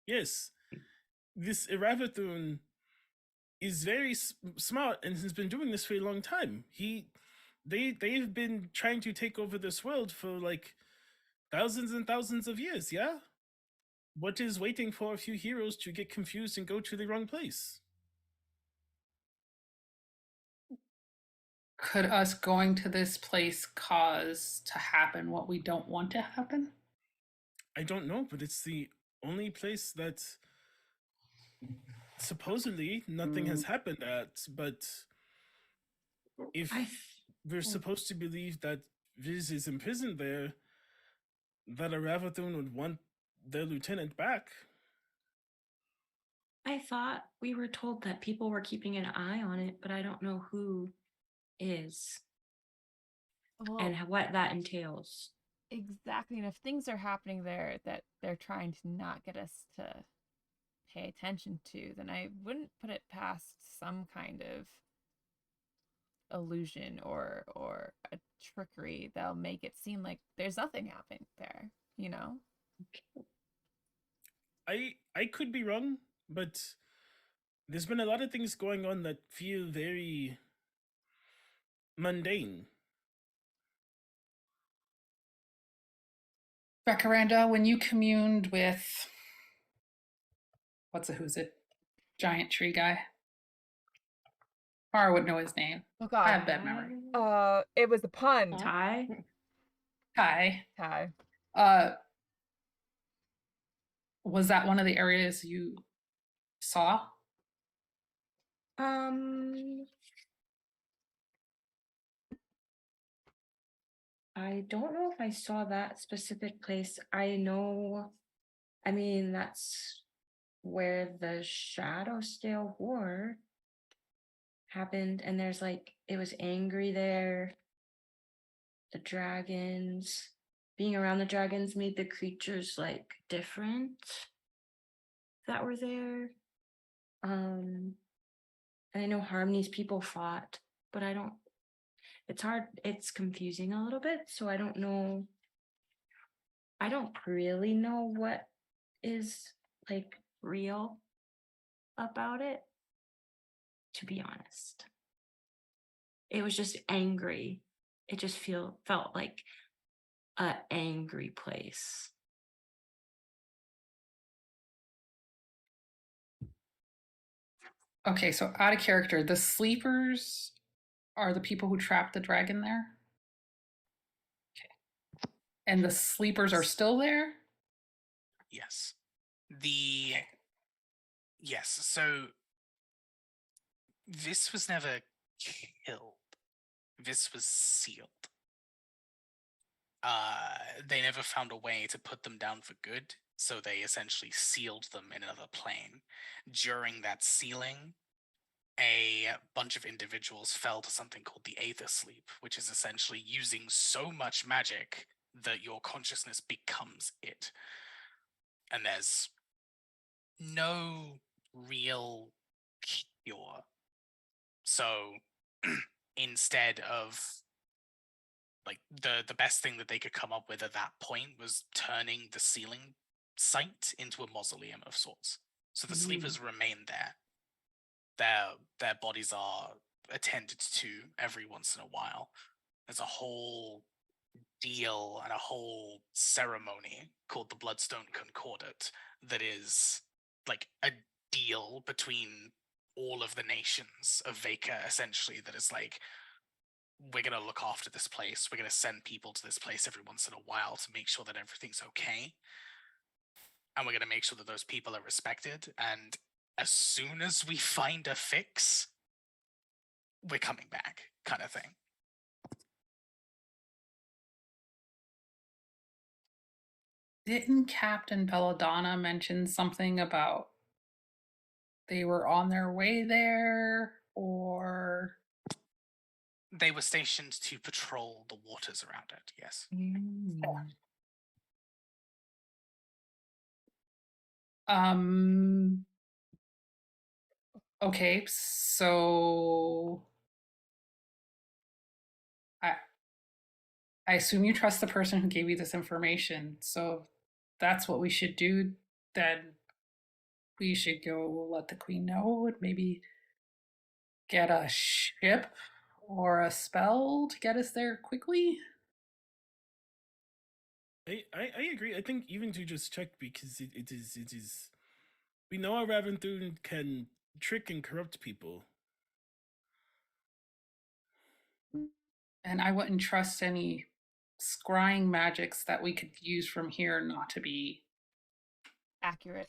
Yes. This Aravadun is very smart and has been doing this for a long time. They've been trying to take over this world for like thousands and thousands of years, yeah? What is waiting for a few heroes to get confused and go to the wrong place? Could us going to this place cause to happen what we don't want to happen? I don't know, but it's the only place that supposedly nothing has happened at. But if we're supposed to believe that Viz is imprisoned there, that Aravathun would want their lieutenant back. I thought we were told that people were keeping an eye on it, but I don't know who is Well, and what that entails. exactly. And if things are happening there that they're trying to not get us to pay attention to, then I wouldn't put it past some kind of illusion or a trickery that'll make it seem like there's nothing happening there, you know? I could be wrong, but there's been a lot of things going on that feel very mundane. Becaranda, when you communed with who's it? Giant tree guy. Mara would know his name. Oh I god. have bad memory. It was a pun. Ty? Hi. Ty. Was that one of the areas you saw? I don't know if I saw that specific place. I mean, that's where the Shadow Stale War happened, and there's like, it was angry there. The dragons, being around the dragons made the creatures like different that were there. And I know Harmony's people fought, but it's hard, it's confusing a little bit, so I don't really know what is like real about it, to be honest. It was just angry. It just felt like an angry place. Okay, so out of character, the sleepers are the people who trapped the dragon there? Okay. And the sleepers are still there? Yes. Yes, so this was never killed. This was sealed. They never found a way to put them down for good, so they essentially sealed them in another plane. During that sealing, a bunch of individuals fell to something called the Aether Sleep, which is essentially using so much magic that your consciousness becomes it. And there's no real cure. So instead of like the best thing that they could come up with at that point was turning the sealing site into a mausoleum of sorts. So the sleepers remain there. Their bodies are attended to every once in a while. There's a whole deal and a whole ceremony called the Bloodstone Concordat that is like a deal between all of the nations of Veka, essentially, that is like, we're going to look after this place. We're going to send people to this place every once in a while to make sure that everything's okay. And we're going to make sure that those people are respected. And as soon as we find a fix, we're coming back, kind of thing. Didn't Captain Belladonna mention something about they were on their way there, or They were stationed to patrol the waters around it, yes. Okay, so I assume you trust the person who gave you this information. So if that's what we should do, then we should go let the queen know and maybe get a ship or a spell to get us there quickly. I agree. I think even to just check, because it is we know our Raventhoon can trick and corrupt people. And I wouldn't trust any scrying magics that we could use from here not to be Accurate.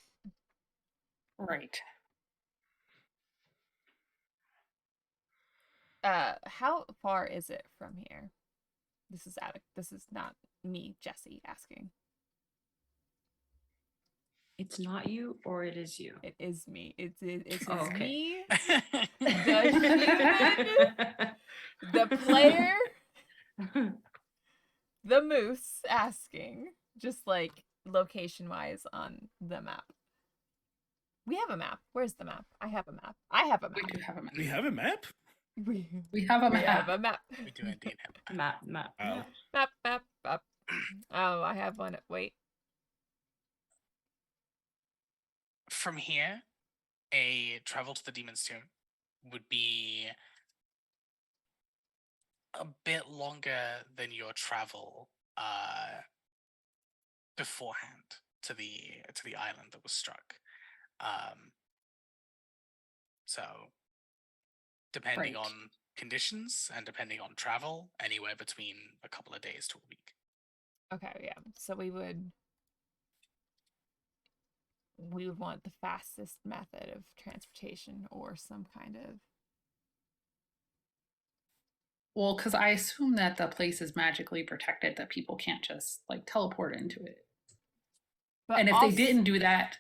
right. How far is it from here? This is not me, Jesse, asking. It's not you, or it is you. It is me. It's Oh, okay. me, the human, the player, the moose asking, just like location wise on the map. We have a map. Where's the map? I have a map. I have a map. We do have a map. We have a map? We have a We have map. a map. We do indeed have a map. Map. Wow. Map. Oh, I have one. Wait. From here, a travel to the Demon's Tomb would be a bit longer than your travel beforehand to the island that was struck. So depending Right. on conditions and depending on travel, anywhere between a couple of days to a week. Okay, yeah. So we would want the fastest method of transportation or some kind of. Well, because I assume that the place is magically protected, that people can't just like teleport into it. But And if also, they didn't do that,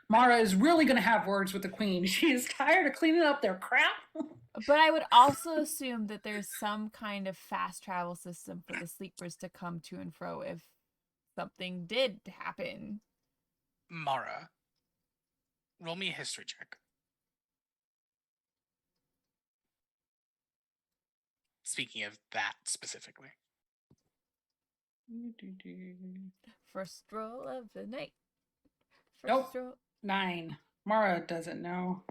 Mara is really going to have words with the queen. She is tired of cleaning up their crap. but I would also assume that there's some kind of fast travel system for the sleepers to come to and fro if something did happen. Mara, roll me a history check. Speaking of that specifically. First roll of the night. Nope. Roll. 9. Mara doesn't know.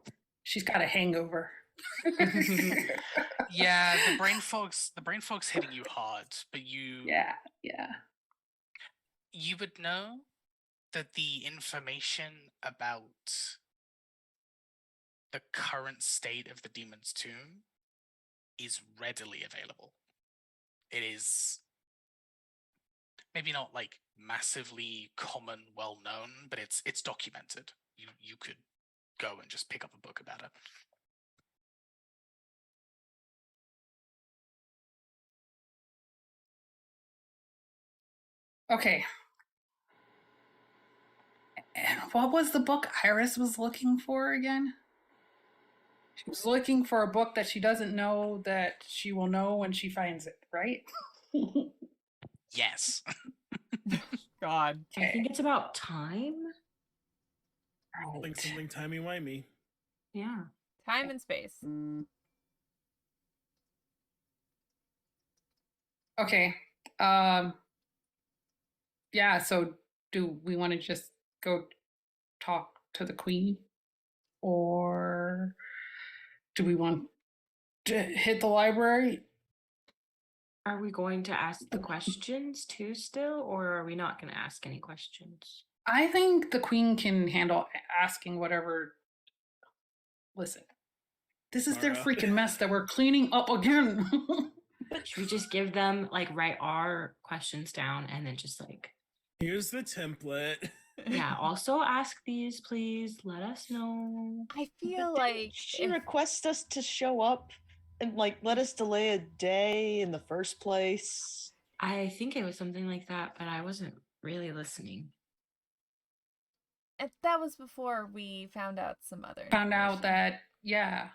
She's got a hangover. Yeah, the brain fog's hitting you hard, but you you would know that the information about the current state of the Demon's Tomb is readily available. It is maybe not like massively common, well known, but it's documented. You could go and just pick up a book about it. Okay. And what was the book Iris was looking for again? She's looking for a book that she doesn't know that she will know when she finds it, right? Yes. God. I think it's about time. Like something timey-wimey. Yeah. Time and space. Okay. Yeah, so do we want to just go talk to the queen? Or do we want to hit the library? Are we going to ask the questions too still, or are we not going to ask any questions? I think the queen can handle asking whatever. Listen, this is their Mara. freaking mess that we're cleaning up again. Should we just give them, like, write our questions down and then just, like, Here's the template. yeah, also ask these, please. Let us know. I feel Didn't like she if- request us to show up and like let us delay a day in the first place? I think it was something like that, but I wasn't really listening. that was before we found out some other Found out information. that, yeah,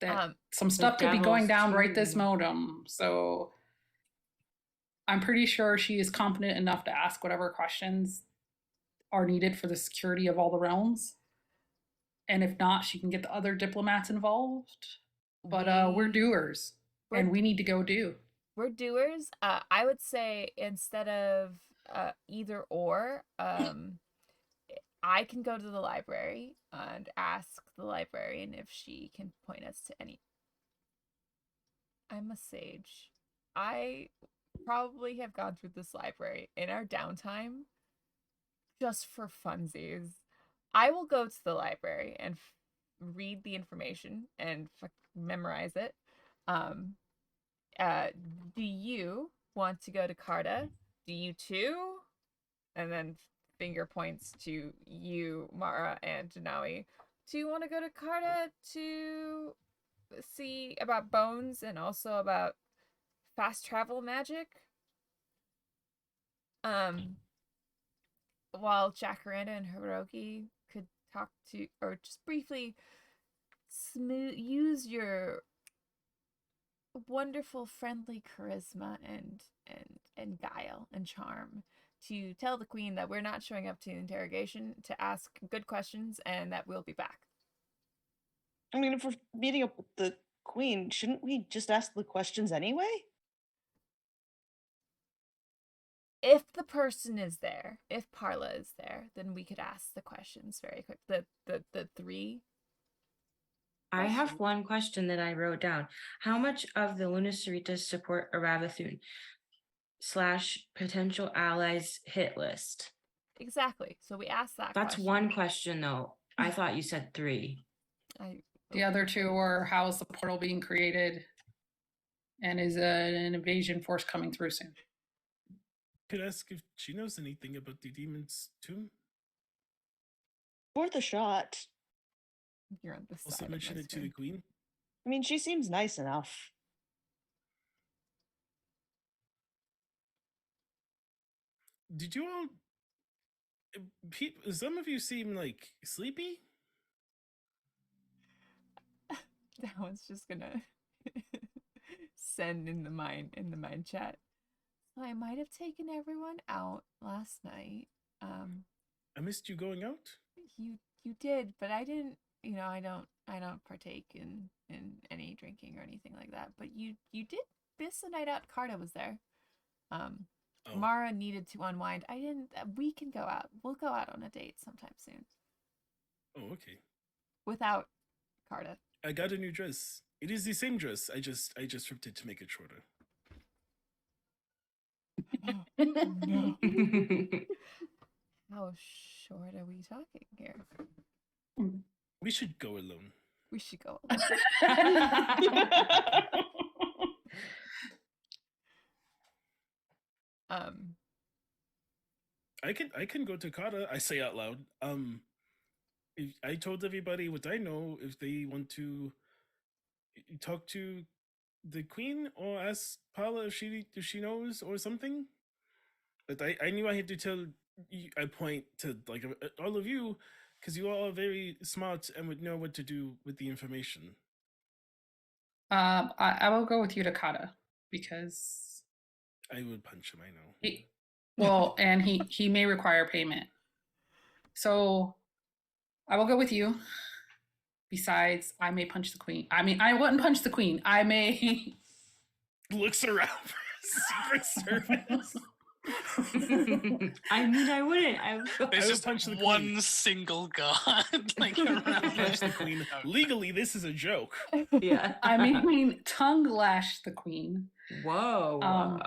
that some The stuff could be going devil's down right this too. modem. So I'm pretty sure she is competent enough to ask whatever questions are needed for the security of all the realms. And if not, she can get the other diplomats involved. But we're doers, we're- and we need to go do. We're doers. I would say instead of either or, I can go to the library and ask the librarian if she can point us to any. I'm a sage. I probably have gone through this library in our downtime just for funsies. I will go to the library and read the information and memorize it. Do you want to go to Carta? Do you too? And then finger points to you, Mara, and Janawi. Do you want to go to Carta to see about bones and also about fast travel magic? While Jacaranda and Hiroki could talk to, or just briefly use your wonderful friendly charisma and guile and charm to tell the queen that we're not showing up to the interrogation, to ask good questions, and that we'll be back. I mean, if we're meeting up with the queen, shouldn't we just ask the questions anyway? If the person is there, if Parla is there, then we could ask the questions very quick. The three. I have one question that I wrote down. How much of the Luna Cerritos support Arabathun / potential allies hit list? Exactly. So we asked that. That's question. one question, though. I thought you said 3. The other two are, how is the portal being created? And is an invasion force coming through soon? Could ask if she knows anything about the demon's tomb. Worth a shot. You're on this Also side. mention it to the queen. I mean, she seems nice enough. Did you all? Some of you seem like sleepy. That one's just gonna send in the mind chat. So I might have taken everyone out last night. I missed you going out. You did, but I didn't. You know, I don't partake in any drinking or anything like that. But you did miss a night out. Carta was there. Oh. Mara needed to unwind. I didn't. We can go out. We'll go out on a date sometime soon. Oh, okay. Without Carta. I got a new dress. It is the same dress. I just ripped it to make it shorter. No. How short are we talking here? We should go alone. We should go. I can go to Kata. I say out loud. If I told everybody what I know. If they want to talk to the queen or ask Paula if she knows or something. But I knew I had to tell you, I point to like all of you because you all are very smart and would know what to do with the information. I will go with you to Kata because I would punch him. I know. and he may require payment. So I will go with you. Besides, I may punch the queen. I mean, I wouldn't punch the queen. I may. Looks around for Secret Service. I mean, I wouldn't. I would go. There's would just punch the queen. one single god like around Punch the there. queen. Oh, Legally, this is a joke. Yeah. I mean, tongue lash the queen. Whoa.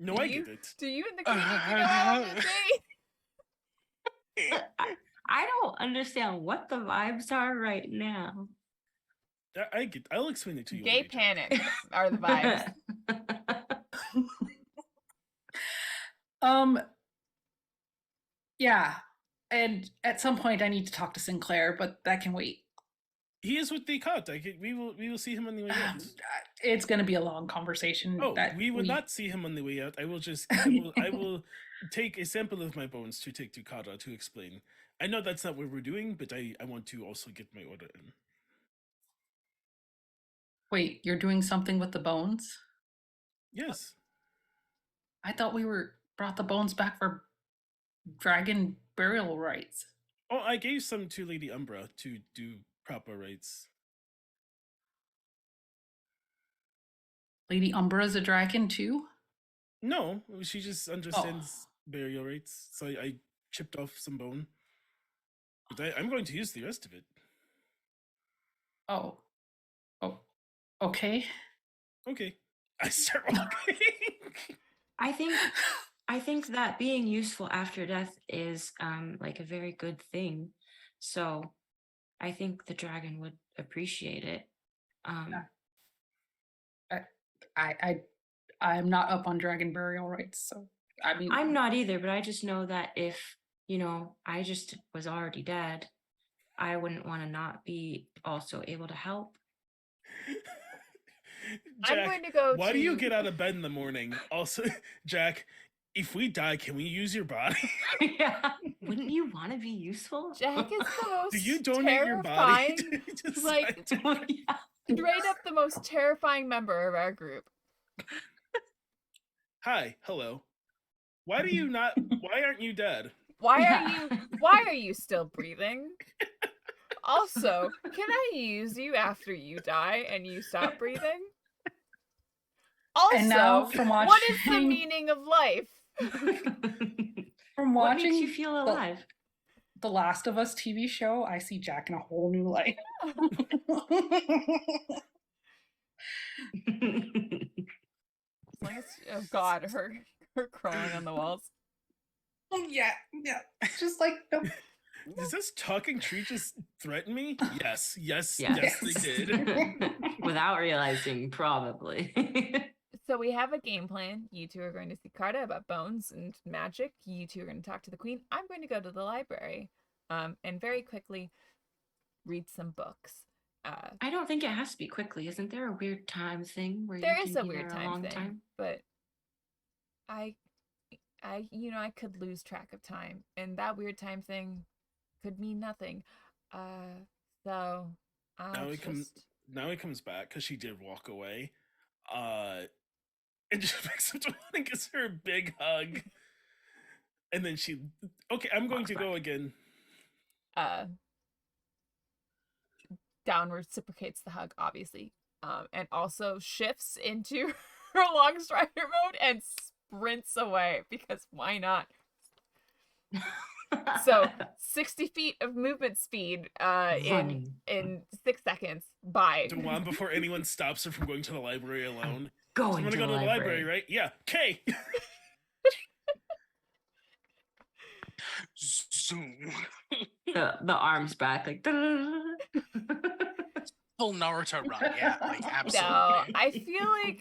No, I get it. Do you and the queen need to go out on a date? I don't understand what the vibes are right now. I get. I'll explain it to you. Gay one day, Jack. panic are the vibes. Yeah, and at some point I need to talk to Sinclair, but that can wait. He is with the cut. We will see him on the way out. It's going to be a long conversation. Oh, that we will not see him on the way out. I will I will take a sample of my bones to take to Kata to explain. I know that's not what we're doing, but I want to also get my order in. Wait, you're doing something with the bones? Yes. I thought we brought the bones back for dragon burial rites. Oh, I gave some to Lady Umbra to do proper rites. Lady Umbra's a dragon too? No, she just understands burial rites. So I chipped off some bone. But I'm going to use the rest of it. Oh, okay. Okay. I start walking. I think that being useful after death is like a very good thing. So I think the dragon would appreciate it. I'm not up on dragon burial rites, so I mean I'm not either, but I just know that if, I just was already dead, I wouldn't want to not be also able to help. Jack, I'm going to go why do you get out of bed in the morning? Also, Jack, if we die, can we use your body? Yeah. Wouldn't you want to be useful? Jack is the most Do you donate your body? terrifying, to like, scientific- Yeah. straight up the most terrifying member of our group. Hi, hello. Why aren't you dead? Why Yeah. are you still breathing? Also, can I use you after you die and you stop breathing? Also, And now from what is the watching- meaning of life? from What watching makes you feel alive? the Last of Us TV show, I see Jack in a whole new light. Like oh god, her crawling on the walls. yeah. It's just like no. Does this talking tree just threaten me? Yes, Yes. they did. Without realizing, probably. So we have a game plan. You two are going to see Carta about bones and magic. You two are going to talk to the queen. I'm going to go to the library, and very quickly read some books. I don't think it has to be quickly. Isn't there a weird time thing where There you is can a be weird there time long thing, time? but I could lose track of time, and that weird time thing could mean nothing. So Now he comes back because she did walk away. And just picks up the one and gives her a big hug. And then okay, I'm going to go again. Down reciprocates the hug, obviously, and also shifts into her long strider mode and sprints away because why not? So 60 feet of movement speed Running. in 6 seconds. Bye. Dewan, before anyone stops her from going to the library alone. Going I'm gonna to go the to the library, library. right? Yeah. Okay. Zoom. The arms back, like. Full Naruto run, yeah, like absolutely. No, I feel like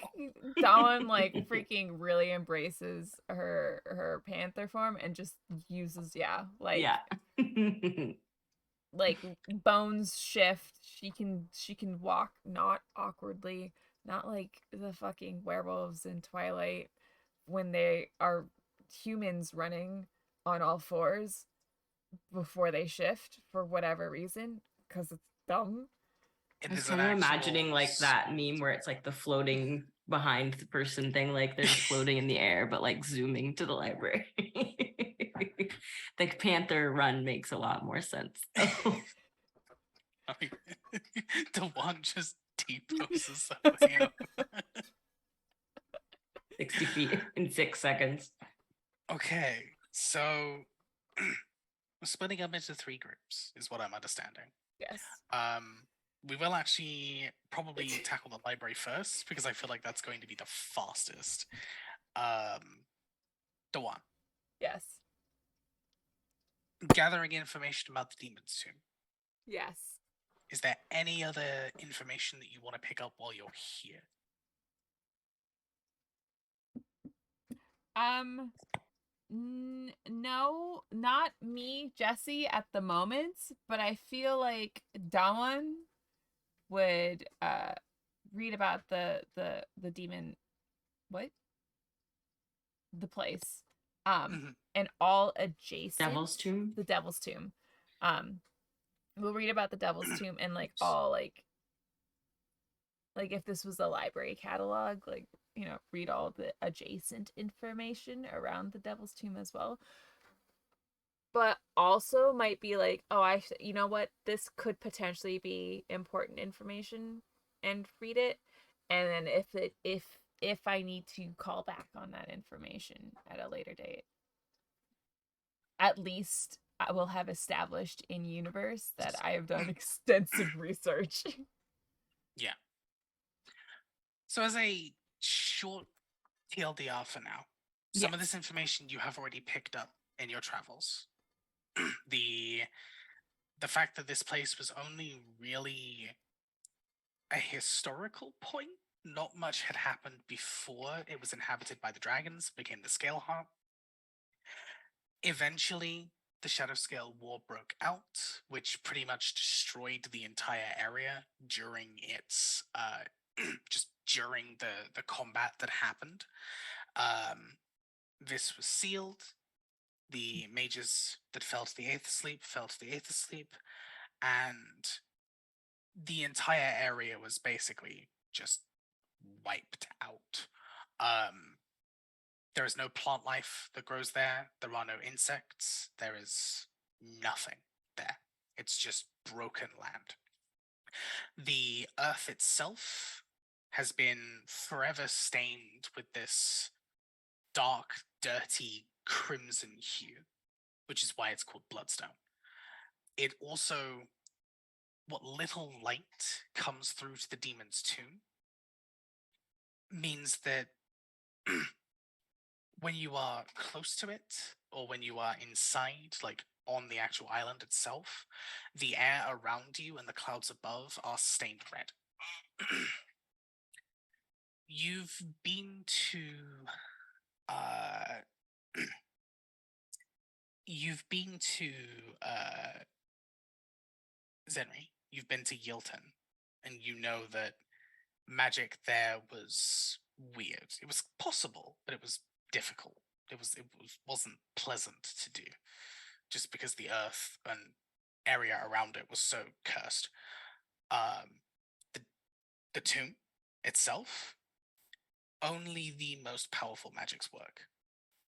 Dawn like freaking really embraces her panther form and just uses like Yeah. like bones shift. She can walk not awkwardly, not like the fucking werewolves in Twilight when they are humans running on all fours. before they shift for whatever reason, because it's dumb. It I was is an kind of actual imagining like that meme where it's like the floating behind the person thing, like they're just floating in the air, but like zooming to the library. Like Panther Run makes a lot more sense. The one just T-poses something out. 60 feet in 6 seconds. Okay, so we're splitting up into 3 groups, is what I'm understanding. Yes. We will actually probably tackle the library first because I feel like that's going to be the fastest. Dawan, Yes. gathering information about the demon's tomb. Yes. Is there any other information that you want to pick up while you're here? No, not me, Jesse, at the moment, but I feel like Dawan would read about the demon, what? The place. And all adjacent Devil's Tomb. the Devil's Tomb. We'll read about the Devil's Tomb and like all like if this was a library catalog, like, you know, read all the adjacent information around the Devil's Tomb as well. But also might be like, oh, you know what, this could potentially be important information, and read it. And then if I need to call back on that information at a later date, at least I will have established in universe that I have done extensive research. Yeah. So as a short TLDR for now, some of this information you have already picked up in your travels. The fact that this place was only really a historical point, not much had happened before it was inhabited by the dragons, became the Scale Heart. Eventually, the Shadow Scale War broke out, which pretty much destroyed the entire area during its just during the combat that happened. This was sealed. The mages that fell to the Aether Sleep fell to the Aether Sleep, and the entire area was basically just wiped out. There is no plant life that grows there. There are no insects. There is nothing there. It's just broken land. The earth itself has been forever stained with this dark, dirty crimson hue, which is why it's called Bloodstone. It also, what little light comes through to the demon's tomb, means that when you are close to it, or when you are inside, like on the actual island itself, the air around you and the clouds above are stained red. You've been to Zenri, you've been to Yilton, and you know that magic there was weird. It was possible, but it was difficult. It wasn't pleasant to do, just because the earth and area around it was so cursed. The tomb itself, only the most powerful magics work.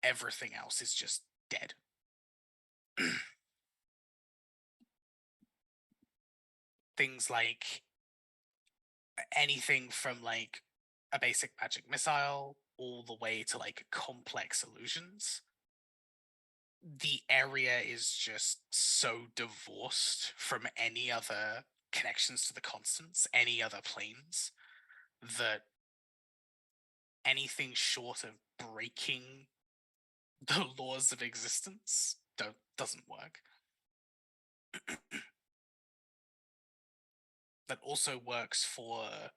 Everything else is just dead. Things like anything from like a basic magic missile all the way to like complex illusions. The area is just so divorced from any other connections to the constants, any other planes, that anything short of breaking the laws of existence doesn't work. That also works for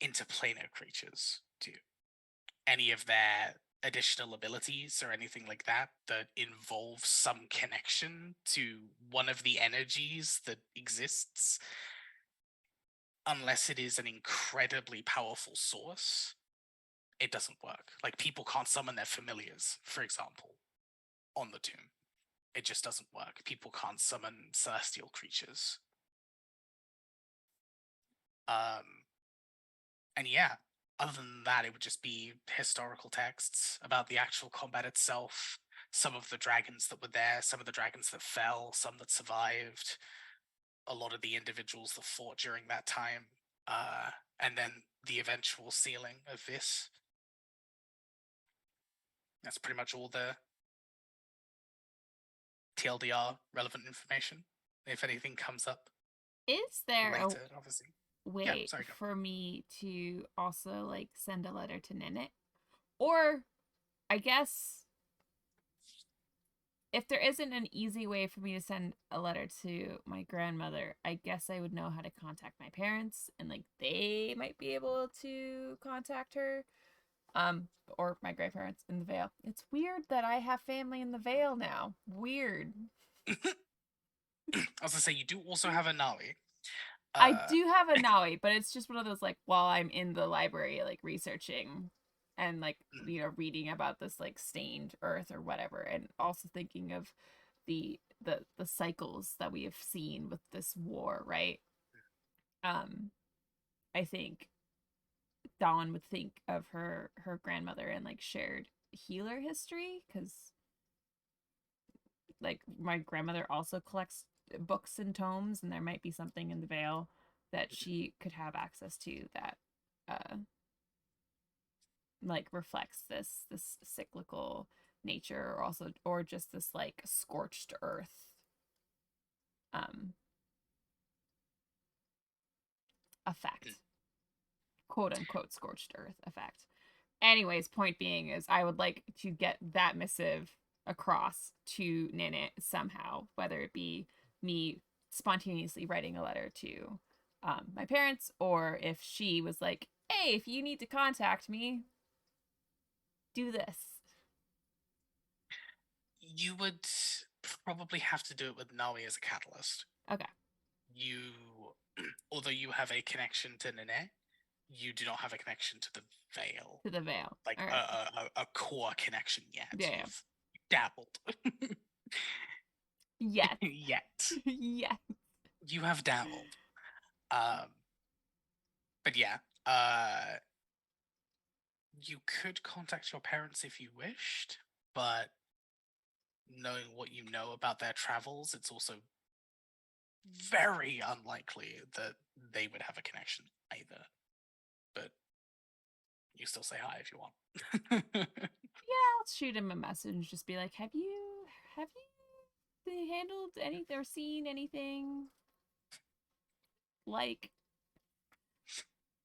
interplanar creatures too. Any of their additional abilities or anything like that involves some connection to one of the energies that exists, unless it is an incredibly powerful source, it doesn't work. Like, people can't summon their familiars, for example, on the tomb. it just doesn't work. People can't summon celestial creatures. And yeah, other than that, it would just be historical texts about the actual combat itself, some of the dragons that were there, some of the dragons that fell, some that survived, a lot of the individuals that fought during that time, and then the eventual sealing of this. That's pretty much all the TLDR relevant information. If anything comes up Is there later, obviously. a way Yeah, sorry, go. for me to also like send a letter to Ninit? Or I guess if there isn't an easy way for me to send a letter to my grandmother, I guess I would know how to contact my parents, and like they might be able to contact her. Or my grandparents in the Vale. It's weird that I have family in the Vale now. Weird. I was gonna say, you do also have a Nawi. I do have a Nawi, but it's just one of those like while I'm in the library like researching and like reading about this like stained earth or whatever, and also thinking of the cycles that we have seen with this war, right? I think Dawn would think of her grandmother and like shared healer history, because like my grandmother also collects books and tomes, and there might be something in the Vale that she could have access to that like reflects this cyclical nature, or also or just this like scorched earth effect, quote unquote scorched earth effect. Anyways, point being is I would like to get that missive across to Ninit somehow, whether it be me spontaneously writing a letter to my parents, or if she was like, hey, if you need to contact me, do this. You would probably have to do it with Nawi as a catalyst. Okay. You, although you have a connection to Nene, you do not have a connection to the Vale. To the Vale. Like right. a core connection yet. Yeah. You've dabbled. Yes. Yet. Yes. You have dabbled. But yeah, you could contact your parents if you wished, but knowing what you know about their travels, it's also very unlikely that they would have a connection either. But you still say hi if you want. Yeah, I'll shoot him a message, just be like, have you handled anything or seen anything like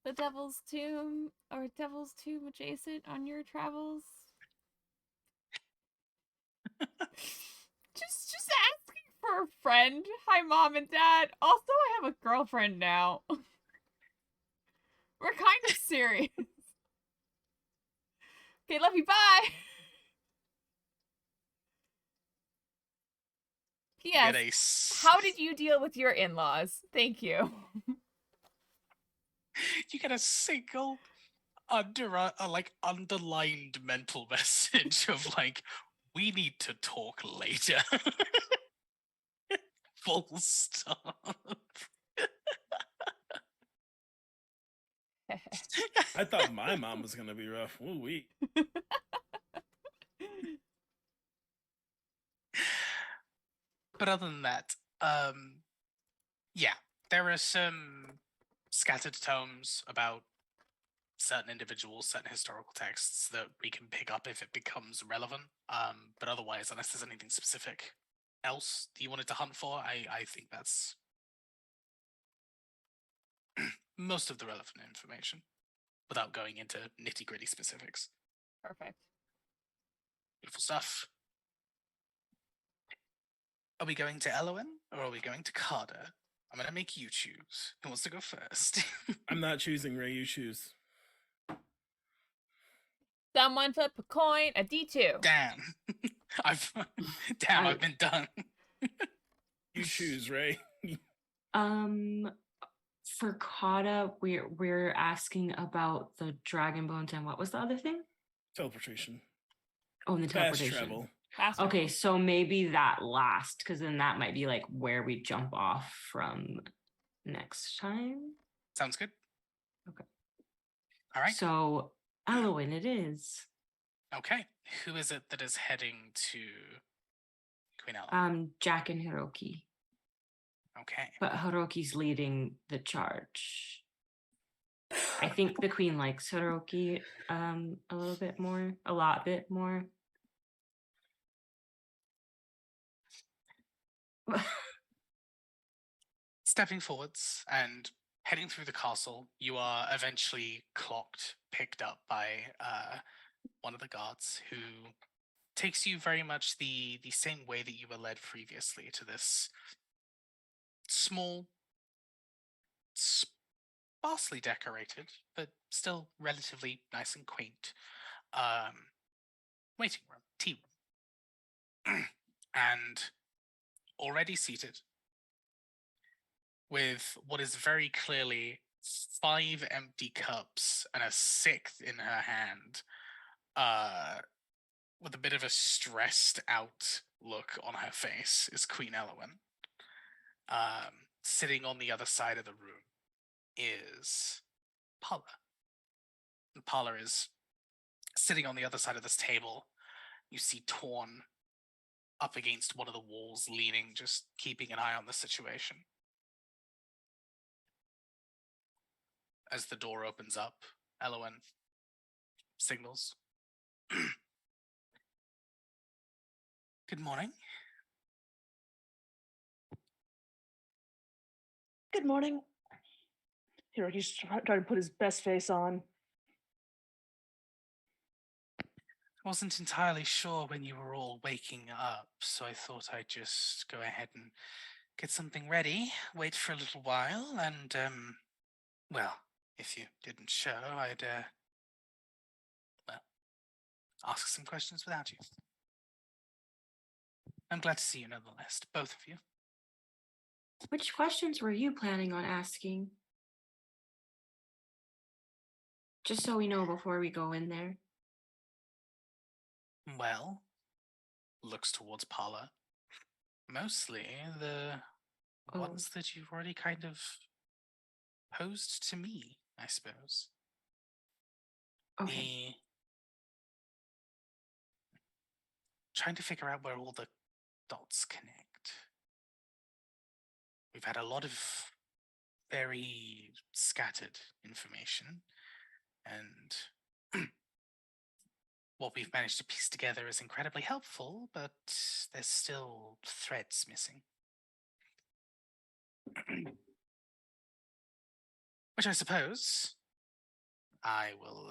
the Devil's Tomb or Devil's Tomb adjacent on your travels? just asking for a friend. Hi, Mom and Dad. Also, I have a girlfriend now. We're kind of serious. Okay, love you, bye. P.S. How did you deal with your in-laws? Thank you. You get a single like underlined mental message of like, we need to talk later. Full stop. I thought my mom was gonna be rough. Ooh wee. But other than that, yeah, there are some scattered tomes about certain individuals, certain historical texts that we can pick up if it becomes relevant. But otherwise, unless there's anything specific else that you wanted to hunt for, I think that's most of the relevant information without going into nitty-gritty specifics. Perfect. Beautiful stuff. Are we going to Elowen or are we going to Carter? I'm going to make you choose. Who wants to go first? I'm not choosing, Ray. You choose. Someone flip a coin, a D2. Damn. I've been done. You choose, Ray. For Kata, we're asking about the dragon bones and what was the other thing? Teleportation. Oh, and the Fast teleportation. travel. Faster. Okay, so maybe that last, because then that might be like where we jump off from next time. Sounds good. Okay. All right. So Elowen it is. Okay. Who is it that is heading to Queen Ella? Jack and Hiroki. Okay. But Hiroki's leading the charge. I think the queen likes Hiroki a little bit more, a lot bit more. Stepping forwards and heading through the castle, you are eventually picked up by one of the guards who takes you very much the same way that you were led previously to this small, sparsely decorated, but still relatively nice and quaint waiting room, tea room. And already seated with what is very clearly 5 empty cups and a 6th in her hand, with a bit of a stressed out look on her face, is Queen Elowen. Sitting on the other side of the room is Paula. And Paula is sitting on the other side of this table. You see Torn up against one of the walls, leaning, just keeping an eye on the situation. As the door opens up, Elowen signals. Good morning. Good morning. Hiroki's trying to put his best face on. I wasn't entirely sure when you were all waking up, so I thought I'd just go ahead and get something ready, wait for a little while, and, well, if you didn't show, I'd, well, ask some questions without you. I'm glad to see you nonetheless, both of you. Which questions were you planning on asking? Just so we know before we go in there. Well, looks towards Paula. Mostly the ones that you've already kind of posed to me, I suppose. Okay. Trying to figure out where all the dots connect. We've had a lot of very scattered information, and what we've managed to piece together is incredibly helpful, but there's still threads missing. Which I suppose I will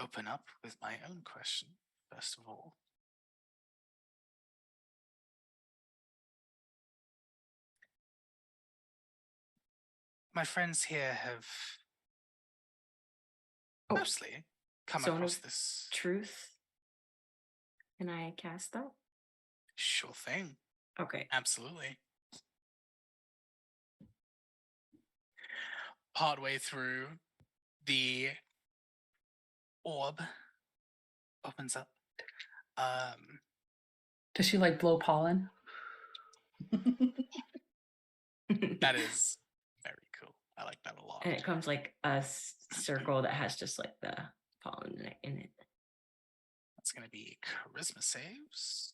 open up with my own question, first of all. My friends here have mostly come Zone across of this. Truth. Can I cast that? Sure thing. Okay. Absolutely. Partway through, the orb opens up. Does she like blow pollen? That is very cool. I like that a lot. And it comes like a circle that has just like the pollen in it. That's going to be charisma saves.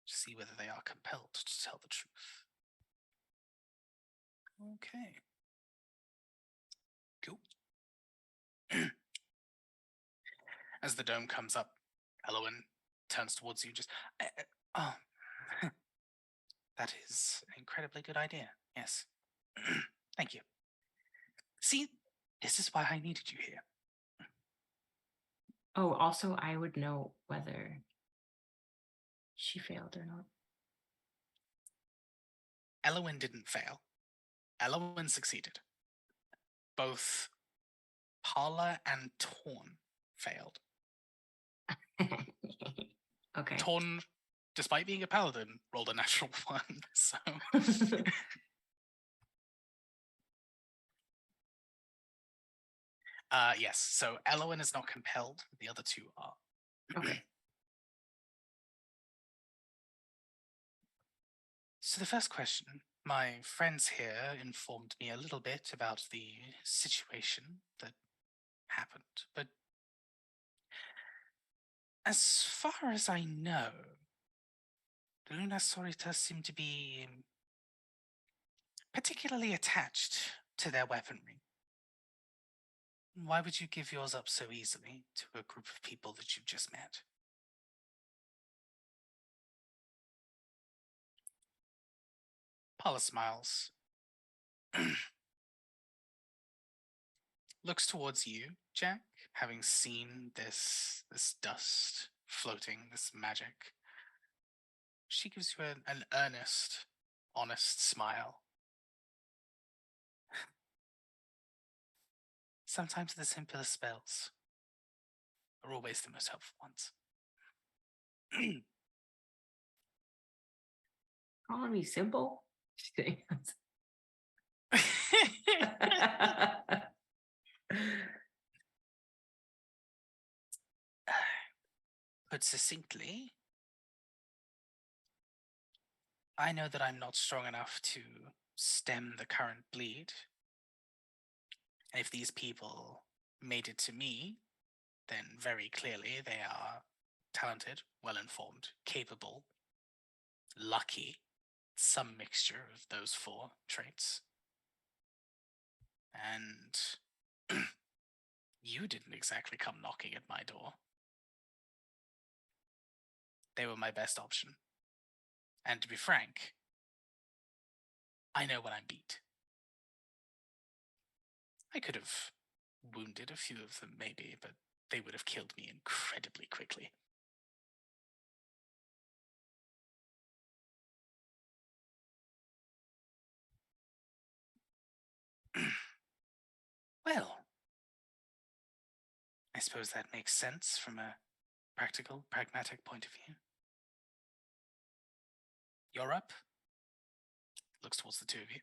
To see whether they are compelled to tell the truth. Okay. Cool. As the dome comes up, Elowen turns towards you, just, oh, that is an incredibly good idea. Yes. Thank you. See, this is why I needed you here. Oh, also, I would know whether she failed or not. Elowen didn't fail. Elowen succeeded. Both Paula and Torn failed. Okay. Torn, despite being a paladin, rolled a natural 1, so... Yes, so Elowen is not compelled, the other two are. Okay. So the first question, my friends here informed me a little bit about the situation that happened, but as far as I know, the Luna Soritas seem to be particularly attached to their weaponry. Why would you give yours up so easily to a group of people that you've just met? Paula smiles. Looks towards you, Jack, having seen this dust floating, this magic. She gives you an earnest, honest smile. Sometimes the simplest spells are always the most helpful ones. Calling me simple? Just kidding. Put succinctly, I know that I'm not strong enough to stem the current bleed. And if these people made it to me, then very clearly they are talented, well-informed, capable, lucky, some mixture of those 4 traits. And you didn't exactly come knocking at my door. They were my best option. And to be frank, I know when I'm beat. I could have wounded a few of them maybe, but they would have killed me incredibly quickly. Well, I suppose that makes sense from a practical, pragmatic point of view. You're up. Looks towards the 2 of you.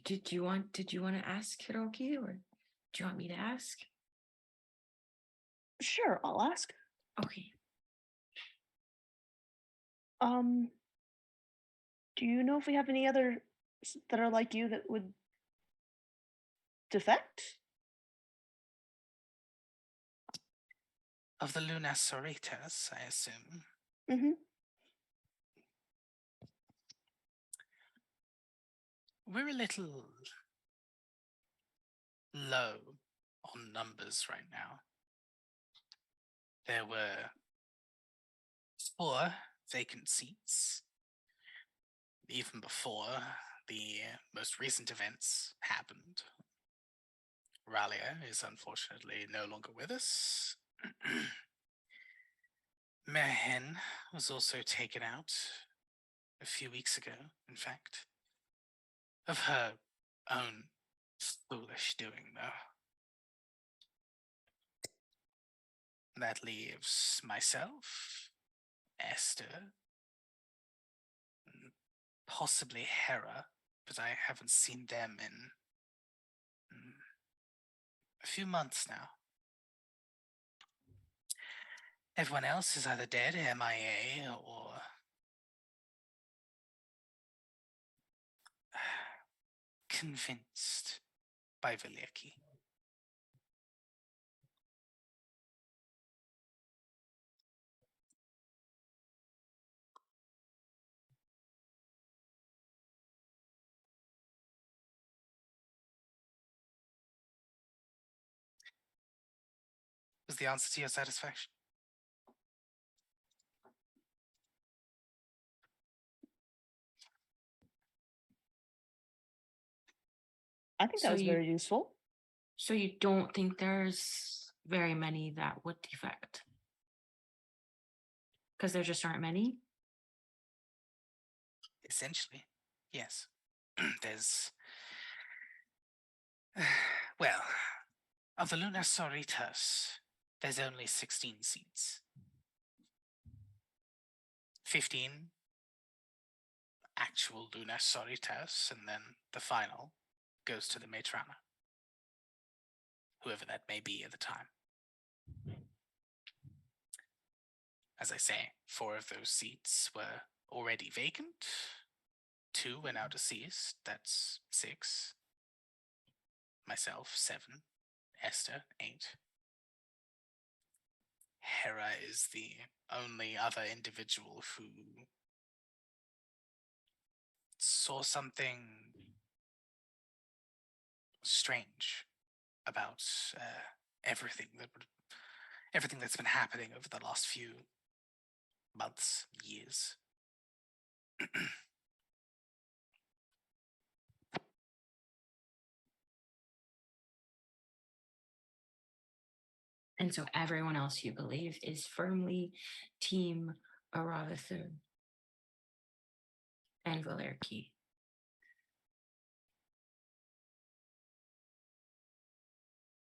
Did you want to ask Hiroki, or do you want me to ask? Sure, I'll ask. Okay. Do you know if we have any other that are like you that would defect? Of the Luna Soritas, I assume. Mm-hmm. We're a little low on numbers right now. There were 4 vacant seats, even before the most recent events happened. Ralia is unfortunately no longer with us. Mehen was also taken out a few weeks ago, in fact. Of her own foolish doing, though. That leaves myself, Esther, and possibly Hera, but I haven't seen them in a few months now. Everyone else is either dead, MIA, or convinced by Valeki. Was the answer to your satisfaction? I think that So was you- very useful. So you don't think there's very many that would defect? Because there just aren't many? Essentially, yes. There's... well, of the Luna Soritas, there's only 16 seats. 15 actual Luna Soritas, and then the final goes to the Matrana, whoever that may be at the time. As I say, 4 of those seats were already vacant. 2 were now deceased. That's 6. Myself, 7. Esther, 8. Hera is the only other individual who saw something strange about everything that's been happening over the last few months, years. And so everyone else, you believe, is firmly Team Aravathu and Valerki.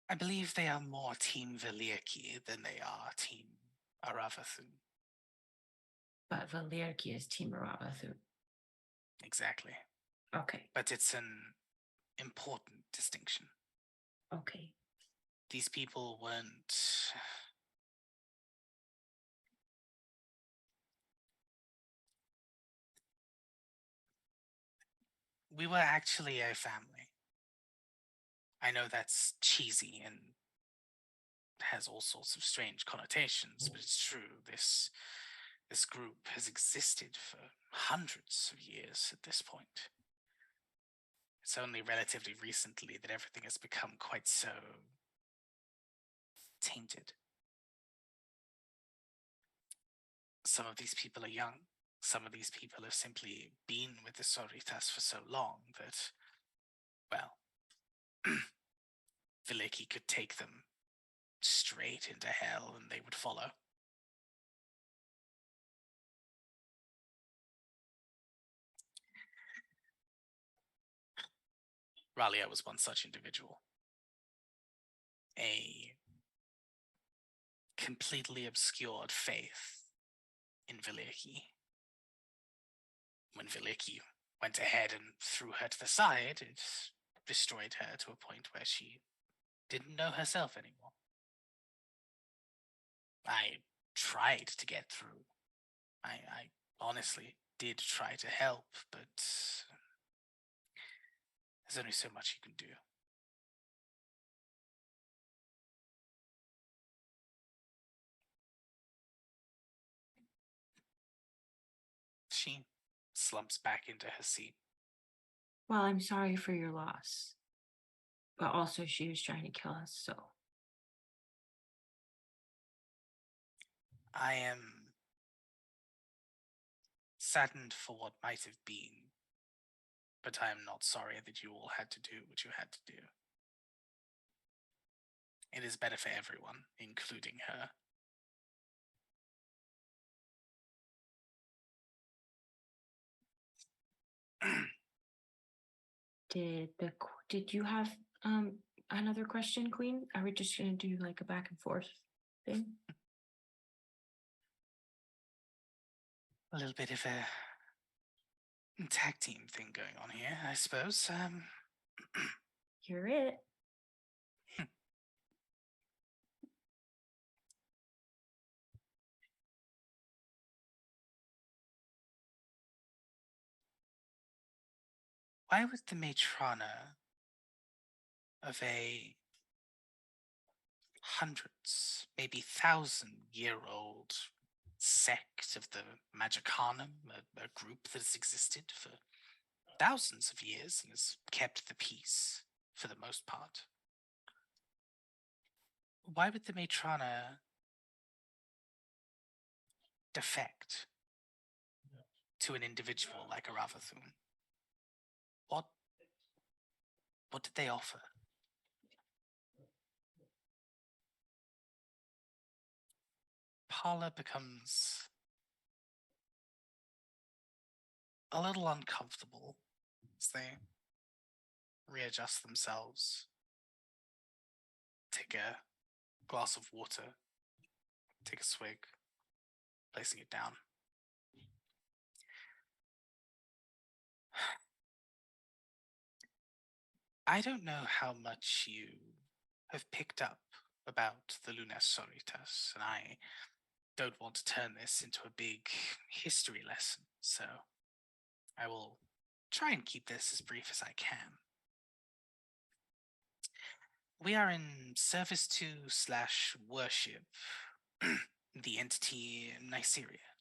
I believe they are more Team Valerki than they are Team Aravathu. But Valerki is Team Aravathu. Exactly. Okay. But it's an important distinction. Okay. These people weren't... We were actually a family. I know that's cheesy and has all sorts of strange connotations, but it's true. This group has existed for hundreds of years at this point. It's only relatively recently that everything has become quite so tainted. Some of these people are young. Some of these people have simply been with the Soritas for so long that, well, Viliki could take them straight into hell and they would follow. Ralia was one such individual. A completely obscured faith in Viliki. When Viliki went ahead and threw her to the side, it destroyed her to a point where she didn't know herself anymore. I tried to get through. I honestly did try to help, but there's only so much you can do. She slumps back into her seat. Well, I'm sorry for your loss. But also she was trying to kill us, so. I am saddened for what might have been, but I am not sorry that you all had to do what you had to do. It is better for everyone, including her. Did you have another question, Queen? Are we just gonna do like a back and forth thing? A little bit of a tag team thing going on here, I suppose. You're it. Why would the Matrona of a hundreds, maybe 1,000-year-old sect of the Magicanum, a group that has existed for thousands of years and has kept the peace for the most part, why would the Matrona defect to an individual like Aravathun? What did they offer? Parla becomes a little uncomfortable as they readjust themselves, take a glass of water, take a swig, placing it down. I don't know how much you have picked up about the Lunas Solitas, and I don't want to turn this into a big history lesson, so I will try and keep this as brief as I can. We are in service to / worship the entity Nyceria,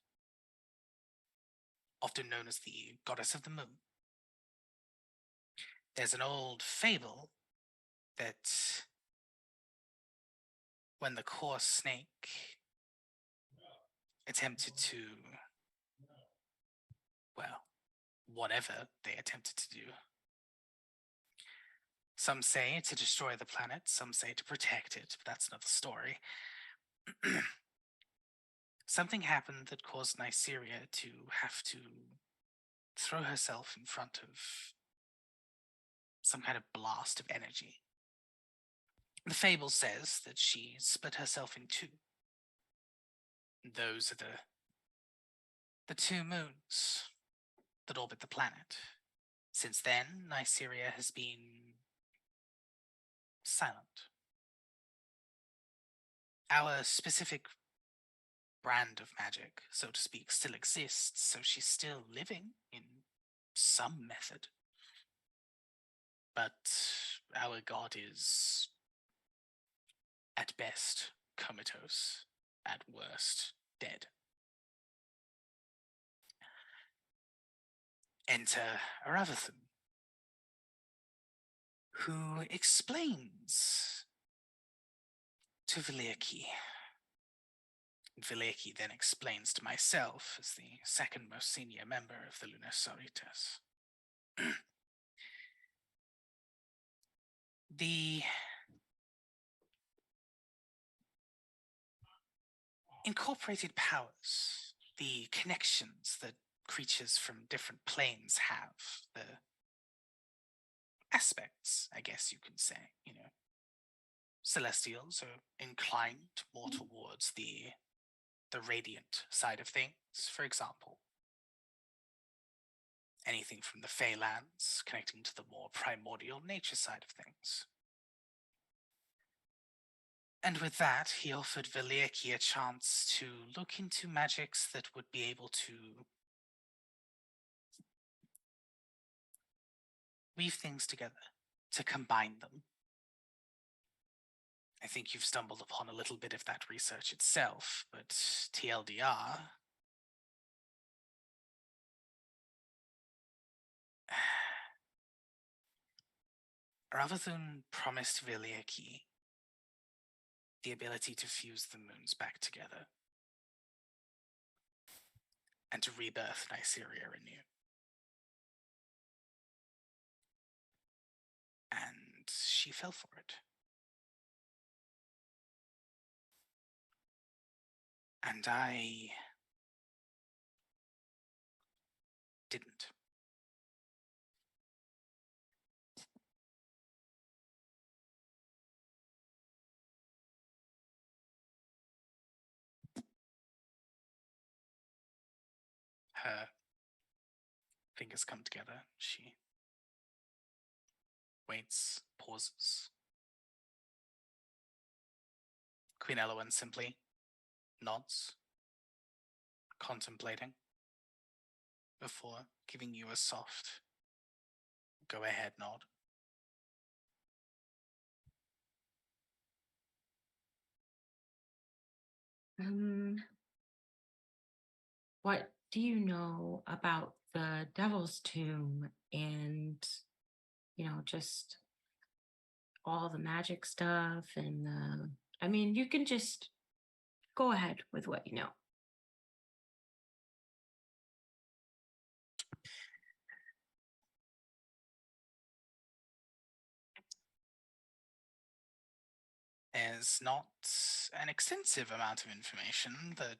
often known as the goddess of the moon. There's an old fable that when the core snake attempted to, well, whatever they attempted to do. Some say to destroy the planet, some say to protect it, but that's another story. Something happened that caused Nyceria to have to throw herself in front of some kind of blast of energy. The fable says that she split herself in two. Those are the two moons that orbit the planet. Since then, Nyceria has been silent. Our specific brand of magic, so to speak, still exists, so she's still living in some method. But our god is, at best, comatose, at worst, dead. Enter Aravathan, who explains to Valiaki. Valiaki then explains to myself as the second most senior member of the Lunar Soritas. The incorporated powers, the connections that creatures from different planes have, the aspects, I guess you could say, Celestials are inclined more towards the radiant side of things, for example. Anything from the Feylands connecting to the more primordial nature side of things. And with that, he offered Valiaki a chance to look into magics that would be able to weave things together, to combine them. I think you've stumbled upon a little bit of that research itself, but TLDR, Ravathun promised Valiaki the ability to fuse the moons back together and to rebirth Nyceria anew. And she fell for it. And I didn't. Her fingers come together. She waits, pauses. Queen Elowen simply nods, contemplating, before giving you a soft go ahead nod. What do you know about the Devil's Tomb and, just all the magic stuff and you can just go ahead with what you know. There's not an extensive amount of information that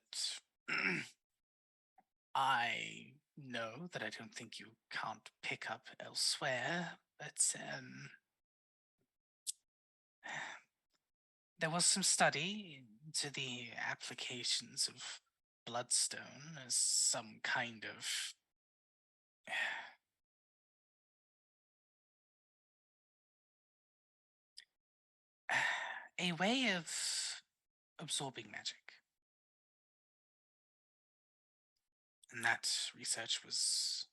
I know that I don't think you can't pick up elsewhere, but there was some study into the applications of bloodstone as some kind of a way of absorbing magic. And that research was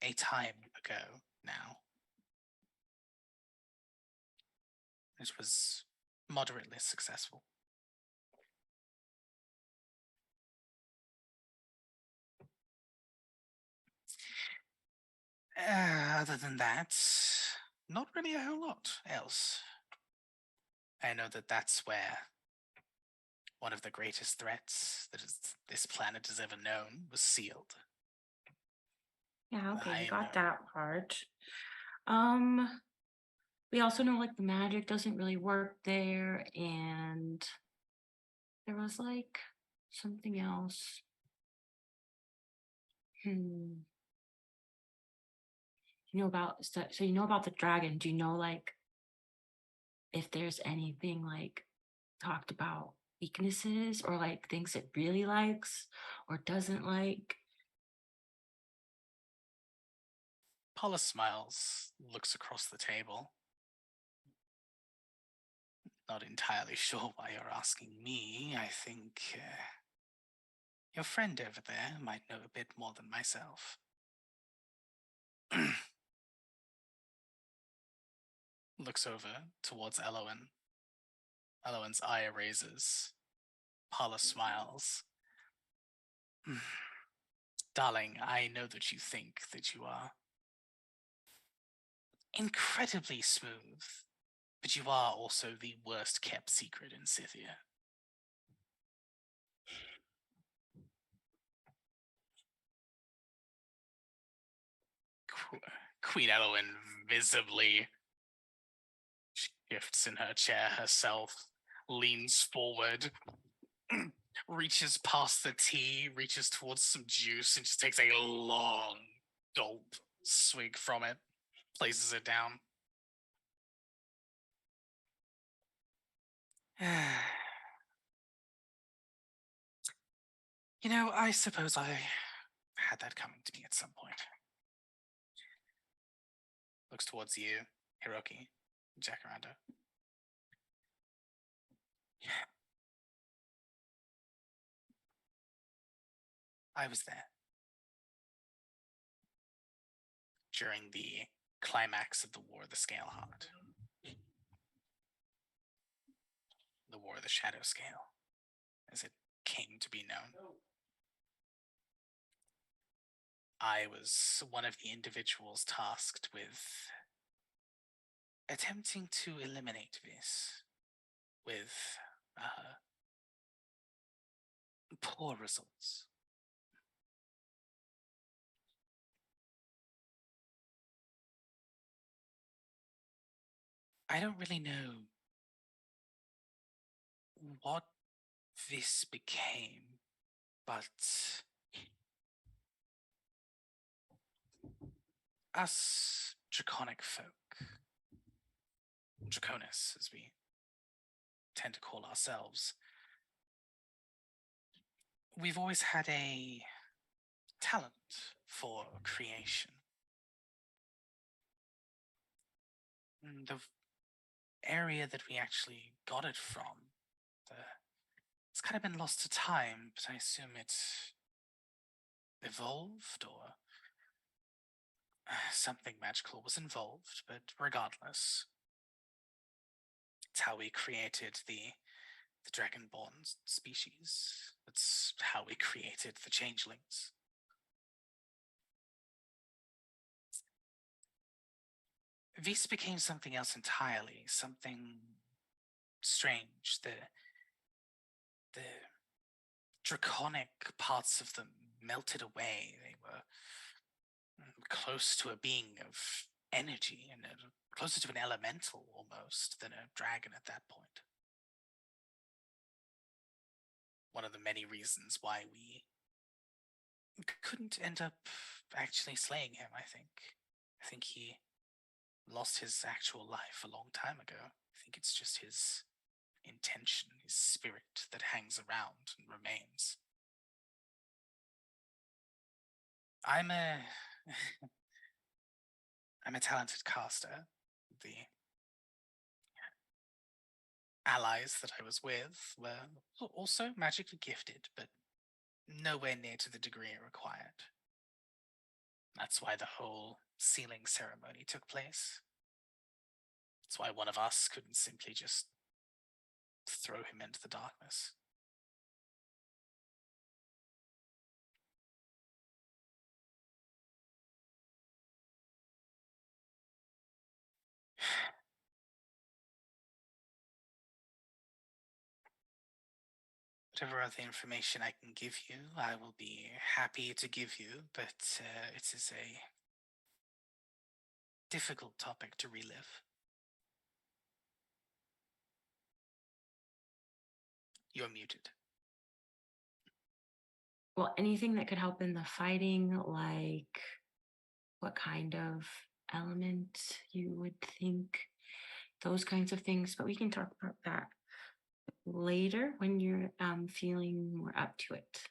a time ago now. It was moderately successful. Other than that, not really a whole lot else. I know that that's where one of the greatest threats that this planet has ever known was sealed. Yeah, okay, I you know. got that part. We also know like the magic doesn't really work there, and there was like something else. You know about so you know about the dragon. Do you know like if there's anything like talked about weaknesses or like things it really likes or doesn't like? Paula smiles, looks across the table. Not entirely sure why you're asking me. I think your friend over there might know a bit more than myself. Looks over towards Elowen. Elowen's eye raises. Paula smiles. Darling, I know that you think that you are incredibly smooth, but you are also the worst kept secret in Scythia. Queen Elowen visibly shifts in her chair herself, leans forward, reaches past the tea, reaches towards some juice, and just takes a long gulp swig from it, places it down. You know, I suppose I had that coming to me at some point. Looks towards you, Hiroki, Jacaranda. I was there. During the climax of the War of the Scale Heart. The War of the Shadow Scale, as it came to be known. I was one of the individuals tasked with attempting to eliminate this with poor results. I don't really know what this became, but us draconic folk, Draconis as we tend to call ourselves, we've always had a talent for creation. The area that we actually got it from, it's kind of been lost to time, but I assume it evolved or something magical was involved, but regardless, it's how we created the dragonborn species. It's how we created the changelings. This became something else entirely, something strange. The draconic parts of them melted away. They were close to a being of energy and closer to an elemental almost than a dragon at that point. One of the many reasons why we couldn't end up actually slaying him, I think. I think he lost his actual life a long time ago. I think it's just his intention, his spirit that hangs around and remains. I'm a talented caster. allies that I was with were also magically gifted, but nowhere near to the degree required. That's why the whole sealing ceremony took place. That's why one of us couldn't simply just throw him into the darkness. Whatever other information I can give you, I will be happy to give you, but it is a difficult topic to relive. You're muted. Well, anything that could help in the fighting, like what kind of element you would think, those kinds of things. But we can talk about that later when you're feeling more up to it.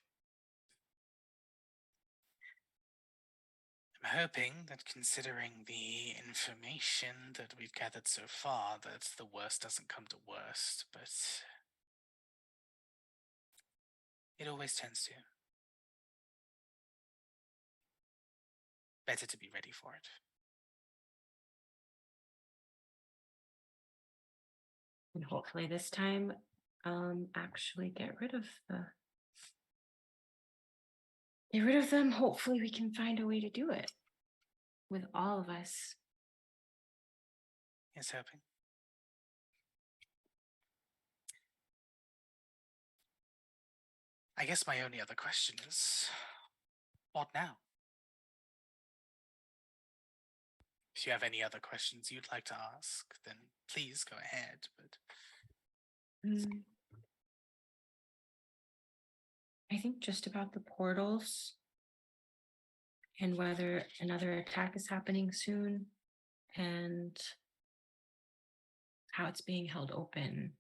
I'm hoping that considering the information that we've gathered so far, that the worst doesn't come to worst, but it always tends to. Better to be ready for it. And hopefully this time actually get rid of them. Hopefully we can find a way to do it with all of us. Here's hoping. I guess my only other question is, what now? If you have any other questions you'd like to ask, then please go ahead, but I think just about the portals and whether another attack is happening soon and how it's being held open.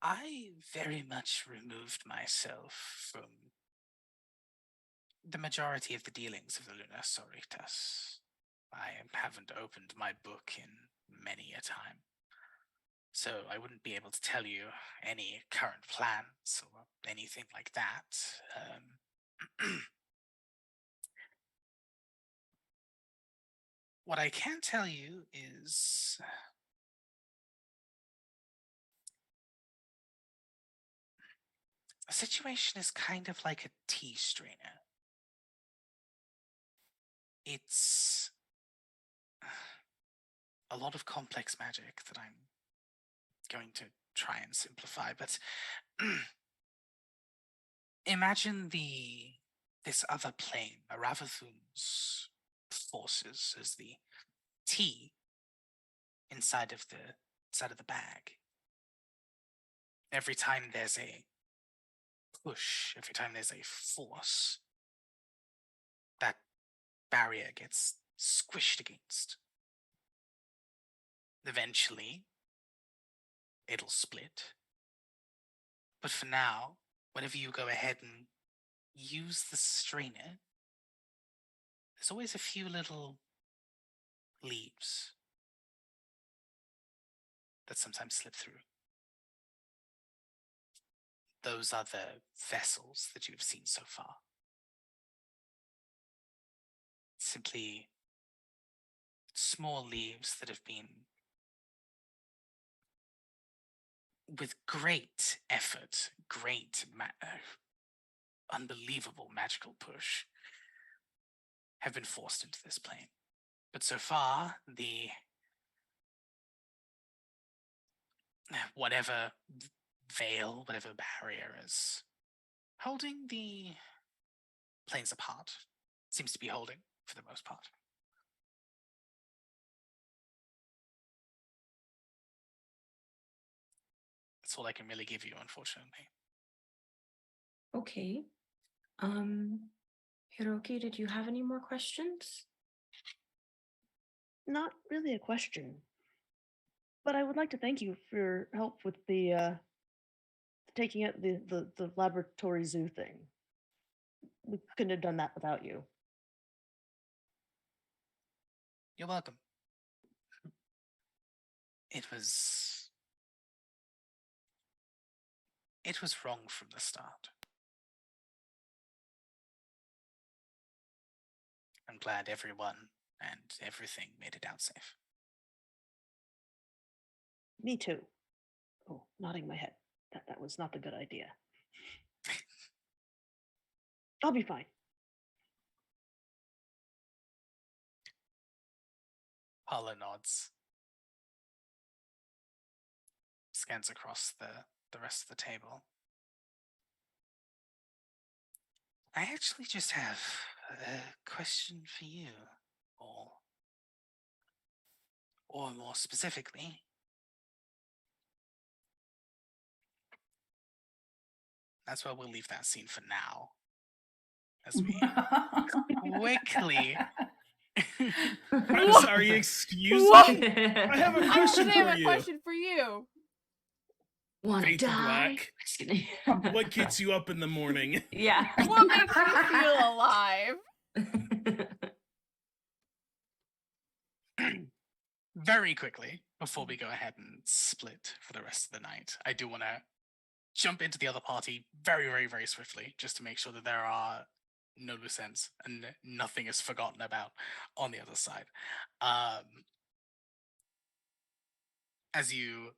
I very much removed myself from the majority of the dealings of the Lunar Soritas. I haven't opened my book in many a time, so I wouldn't be able to tell you any current plans or anything like that. What I can tell you is the situation is kind of like a tea strainer. It's a lot of complex magic that I'm going to try and simplify, but imagine this other plane, Aravathun's forces, as the tea inside of the bag. Every time there's a push, every time there's a force, that barrier gets squished against. Eventually, it'll split. But for now, whenever you go ahead and use the strainer, there's always a few little leaves that sometimes slip through. Those are the vessels that you've seen so far. Simply small leaves that have been, with great effort, unbelievable magical push, have been forced into this plane. But so far, whatever veil, whatever barrier is holding the planes apart, seems to be holding for the most part. That's all I can really give you, unfortunately. Okay. Hiroki, did you have any more questions? Not really a question, but I would like to thank you for your help with the taking out the laboratory zoo thing. We couldn't have done that without you. You're welcome. It was wrong from the start. I'm glad everyone and everything made it out safe. Me too. Oh, nodding my head. That was not a good idea. I'll be fine. Paula nods. Scans across the rest of the table. I actually just have a question for you, or more specifically, that's why we'll leave that scene for now. As we quickly. I'm What? sorry, excuse What? me? I have a I question actually have for a you. question for you. Wanna Fade to die? black. Just kidding. What gets you up in the morning? Yeah. What makes you feel alive? Very quickly, before we go ahead and split for the rest of the night, I do want to jump into the other party very, very, very swiftly, just to make sure that there are no loose ends and nothing is forgotten about on the other side. As you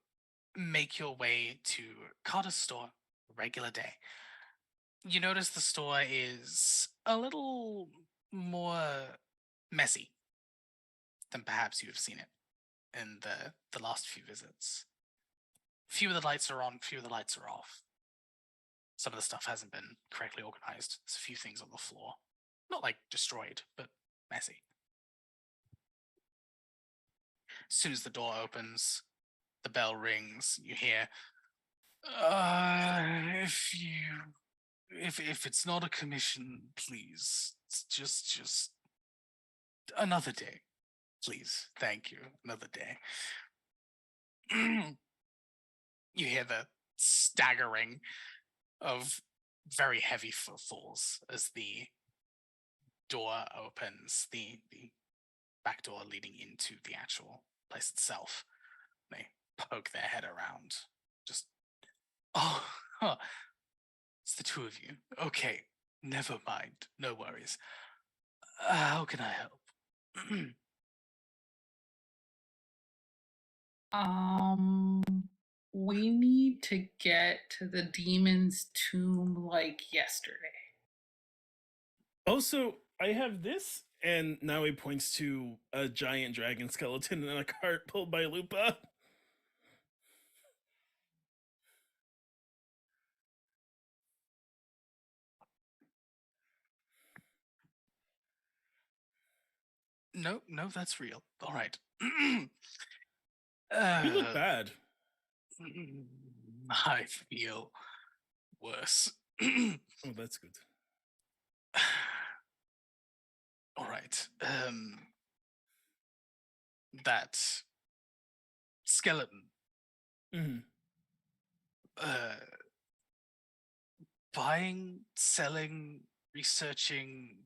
make your way to Carter's store, regular day, you notice the store is a little more messy than perhaps you have seen it in the last few visits. Few of the lights are on, few of the lights are off. Some of the stuff hasn't been correctly organized. There's a few things on the floor. Not like destroyed, but messy. As soon as the door opens, the bell rings, you hear, if it's not a commission, please, it's just another day. Please, thank you, another day. You hear the staggering of very heavy footfalls as the door opens, the back door leading into the actual place itself. They poke their head around. Just, it's the two of you. Okay, never mind. No worries. How can I help? We need to get to the demon's tomb like yesterday. Also, I have this, and now he points to a giant dragon skeleton in a cart pulled by Lupa. No, that's real. All right. You look bad. I feel worse. Oh, that's good. All right. That skeleton. Mm-hmm. Buying, selling, researching,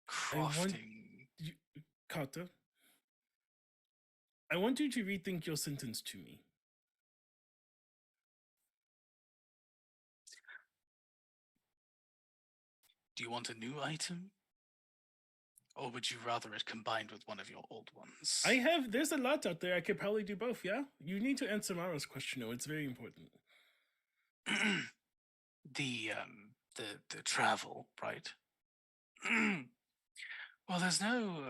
crafting. Kata, I want you to rethink your sentence to me. Do you want a new item? Or would you rather it combined with one of your old ones? There's a lot out there. I could probably do both, yeah? You need to answer Mara's question, though. It's very important. the travel, right? Well, there's no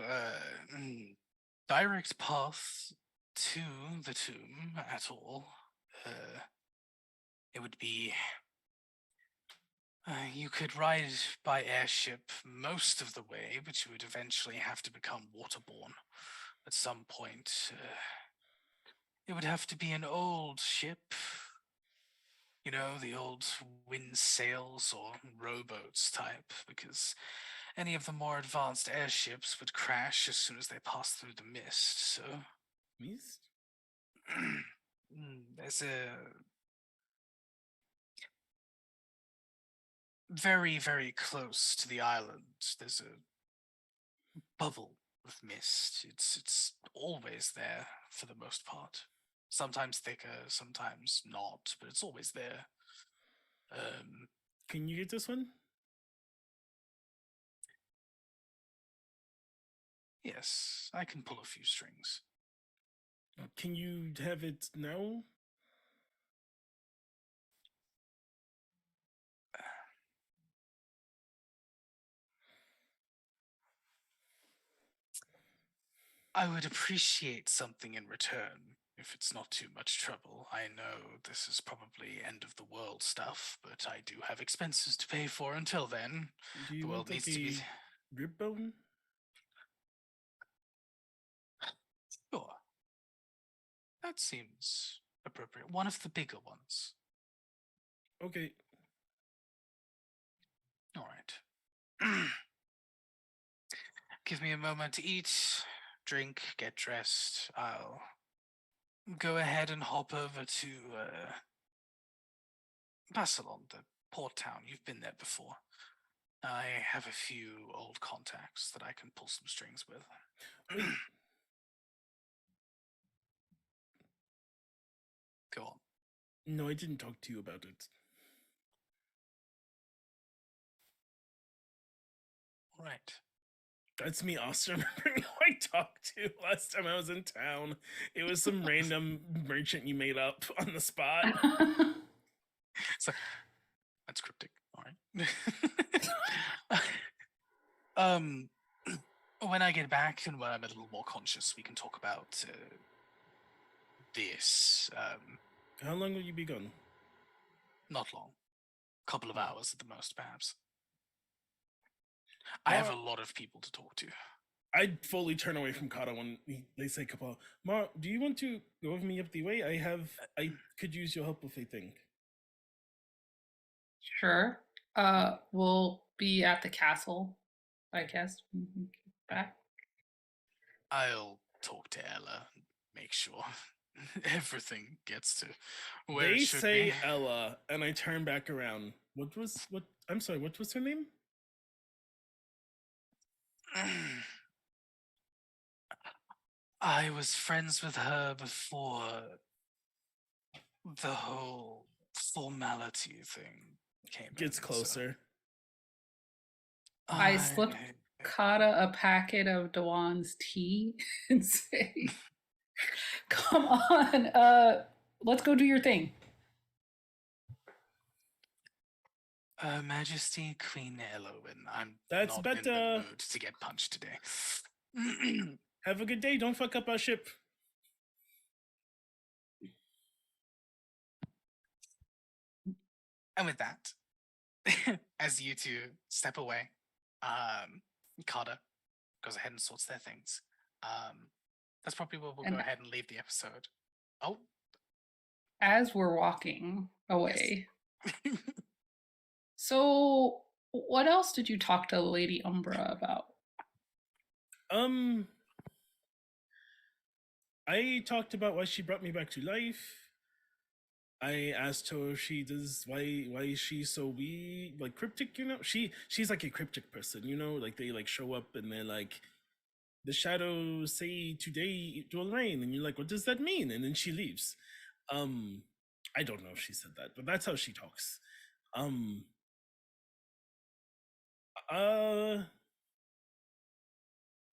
direct path to the tomb at all. It would be you could ride by airship most of the way, but you would eventually have to become waterborne at some point. It would have to be an old ship, you know, the old wind sails or rowboats type, because any of the more advanced airships would crash as soon as they pass through the mist, so... Mist? There's a very, very close to the island, there's a bubble of mist. It's always there for the most part. Sometimes thicker, sometimes not, but it's always there. Can you get this one? Yes, I can pull a few strings. Can you have it now? I would appreciate something in return, if it's not too much trouble. I know this is probably end of the world stuff, but I do have expenses to pay for until then. Do you The world want like needs to be. rib bone? Sure. That seems appropriate. One of the bigger ones. Okay. All right. Give me a moment to eat, drink, get dressed. I'll go ahead and hop over to Barcelona, the port town. You've been there before. I have a few old contacts that I can pull some strings with. Wait. Go on. No, I didn't talk to you about it. All right. That's me, Austin. Remember who I talked to last time I was in town? It was some random merchant you made up on the spot. So that's cryptic. All right. When I get back and when I'm a little more conscious, we can talk about this. How long will you be gone? Not long. Couple of hours at the most, perhaps. I have a lot of people to talk to. I'd fully turn away from Kata when they say Kapal. Mar, do you want to go with me up the way? I could use your help with a thing. Sure. We'll be at the castle, I guess. Back. I'll talk to Ella and make sure everything gets to where They it should say be. Ella, and I turn back around. I'm sorry, what was her name? I was friends with her before the whole formality thing came Gets in, so closer. I slipped Kata a packet of Dewan's tea and say, "Come on, let's go do your thing." Her Majesty Queen Elowen, I'm That's not in the better. mood to get punched today. Have a good day. Don't fuck up our ship. And with that, as you two step away, Carter goes ahead and sorts their things. That's probably where we'll go ahead and leave the episode. Oh, As we're walking away. Yes. So, what else did you talk to Lady Umbra about? I talked about why she brought me back to life. I asked her if she does why is she so weird, like cryptic, you know? She's like a cryptic person, you know, like they like show up and they're like, the shadows say today it will rain, and you're like, what does that mean? And then she leaves. I don't know if she said that, but that's how she talks.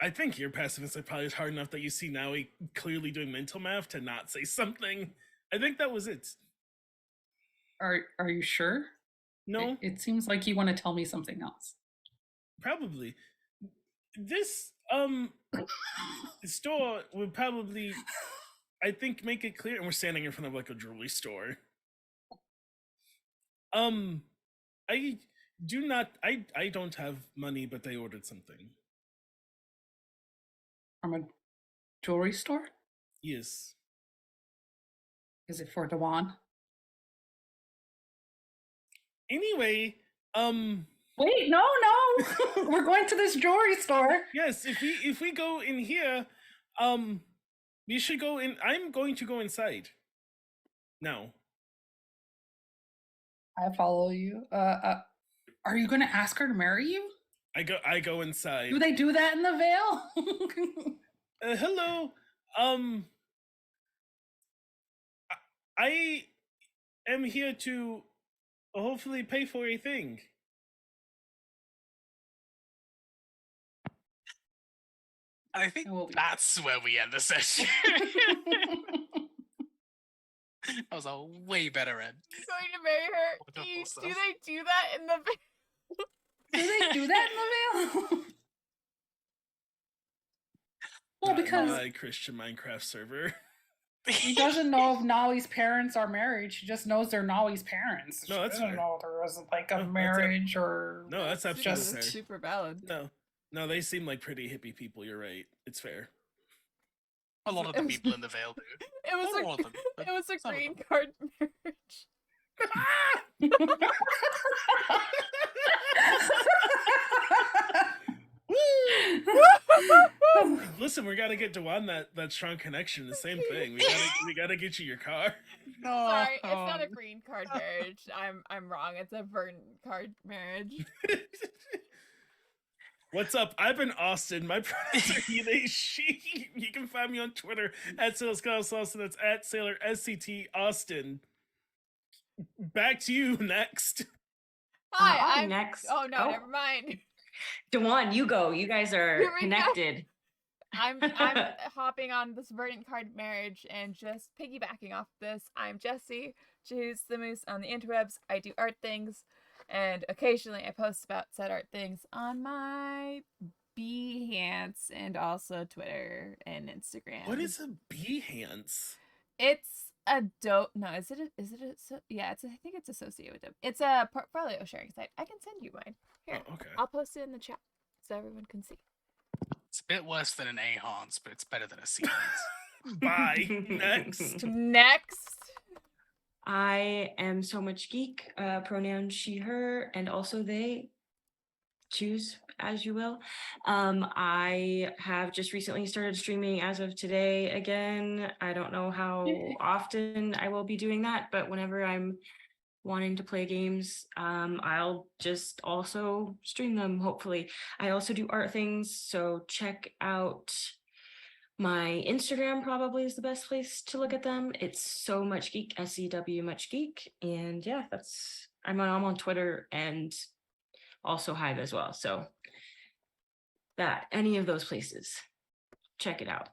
I think your passive are probably is hard enough that you see now he clearly doing mental math to not say something. I think that was it. Are you sure? No, it seems like you want to tell me something else. Probably. This store would probably, I think, make it clear. And we're standing in front of like a jewelry store. I do not. I don't have money, but I ordered something from a jewelry store. Yes. Is it for Dewan? Anyway, wait, no, we're going to this jewelry store. Yes, if we go in here, we should go in. I'm going to go inside. Now. I follow you. Are you going to ask her to marry you? I go inside. Do they do that in the Vale? Hello. I am here to hopefully pay for a thing. I think It will be that's where we end the session. That was a way better end. Going to marry her. Wonderful Do stuff. they do that in the Do they do that in the Vale? Well, Not in because my Christian Minecraft server. she doesn't know if Nolly's parents are married. She just knows they're Nolly's parents. No, She that's doesn't fair. know there wasn't like No, a that's it. marriage or. No, that's absolutely just- fair. super valid. No, they seem like pretty hippie people. You're right. It's fair. A lot of the people in the Vale do. It was Not all of them, a but it was a some of green them. card marriage. Listen, we gotta get Dewan that strong connection. The same thing. We gotta get you your car. No, Sorry, it's not a green card marriage. I'm wrong. It's a verdant card marriage. What's up? I've been Austin. My pronouns are he, they, she. You can find me on Twitter at SailorScott That's at Sailor SCT Austin. Back to you next. Hi, I'm next. Oh no, never mind. Dewan, you go. You guys are Here we go. connected. I'm hopping on this verdant card marriage and just piggybacking off this. I'm Jessie, Juice the Moose on the interwebs. I do art things, and occasionally I post about said art things on my Behance and also Twitter and Instagram. What is a Behance? It's a dope. No, is it? Yeah, I think it's associated with them. It's a portfolio sharing site. I can send you mine. Here, Oh, okay. I'll post it in the chat so everyone can see. It's a bit worse than an A-Hans, but it's better than a C-Hans. Bye. Next. Next. I am so much geek. Pronoun she, her, and also they. Choose as you will. I have just recently started streaming as of today again. I don't know how often I will be doing that, but whenever I'm wanting to play games, I'll just also stream them, hopefully. I also do art things, so check out my Instagram. Probably is the best place to look at them. It's so much geek, SEW much geek, and yeah, I'm on Twitter and also Hive as well. So any of those places, check it out.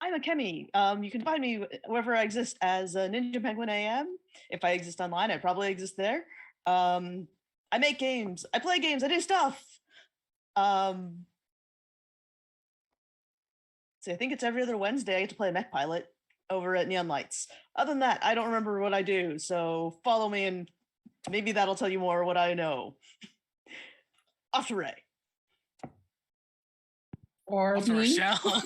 I'm Akemi. You can find me wherever I exist as Ninja Penguin AM. If I exist online, I probably exist there. I make games. I play games. I do stuff. So I think it's every other Wednesday I get to play a mech pilot over at Neon Lights. Other than that, I don't remember what I do. So follow me and maybe that'll tell you more what I know. Off to Ray. Or Off to me. Rochelle.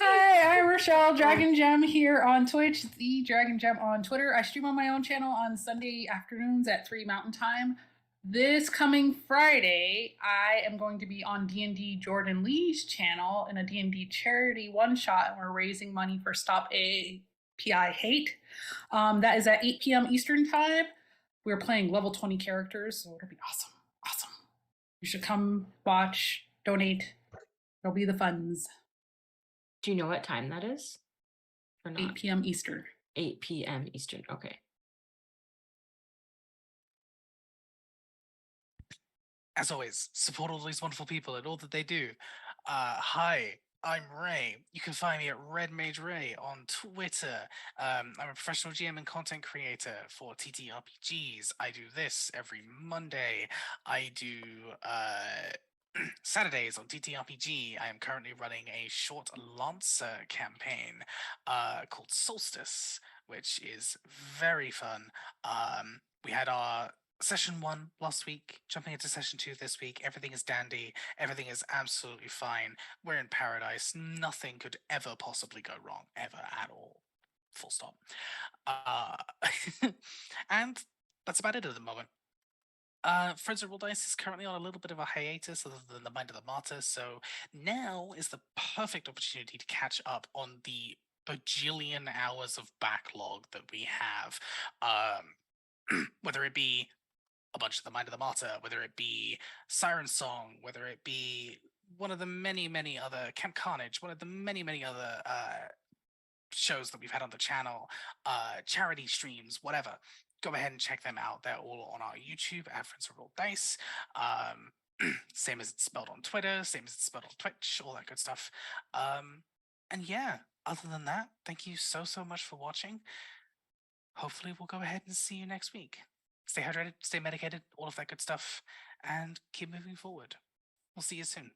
Hi, I'm Rochelle Dragon Gem here on Twitch, the Dragon Gem on Twitter. I stream on my own channel on Sunday afternoons at 3 Mountain Time. This coming Friday, I am going to be on D&D Jordan Lee's channel in a D&D charity one-shot, and we're raising money for Stop API Hate. That is at 8 p.m. Eastern Time. We're playing level 20 characters, so it'll be awesome. Awesome. You should come watch, donate. It'll be the funds. Do you know what time that is? Or not? 8 p.m. Eastern. 8 p.m. Eastern. Okay. As always, support all these wonderful people and all that they do. Hi, I'm Ray. You can find me at Red Mage Ray on Twitter. I'm a professional GM and content creator for TTRPGs. I do this every Monday. I do Saturdays on TTRPG. I am currently running a short Lancer campaign called Solstice, which is very fun. We had our Session 1 last week, jumping into Session 2 this week. Everything is dandy. Everything is absolutely fine. We're in paradise. Nothing could ever possibly go wrong, ever at all. Full stop. And that's about it at the moment. Friends of Roll Dice is currently on a little bit of a hiatus other than the Mind of the Martyr, so now is the perfect opportunity to catch up on the bajillion hours of backlog that we have, whether it be a bunch of the Mind of the Martyr, whether it be Siren Song, whether it be one of the many other Camp Carnage, one of the many other shows that we've had on the channel, charity streams, whatever. Go ahead and check them out. They're all on our YouTube at Friends of Roll Dice. Same as it's spelled on Twitter, same as it's spelled on Twitch, all that good stuff. And yeah, other than that, thank you so much for watching. Hopefully we'll go ahead and see you next week. Stay hydrated, stay medicated, all of that good stuff, and keep moving forward. We'll see you soon.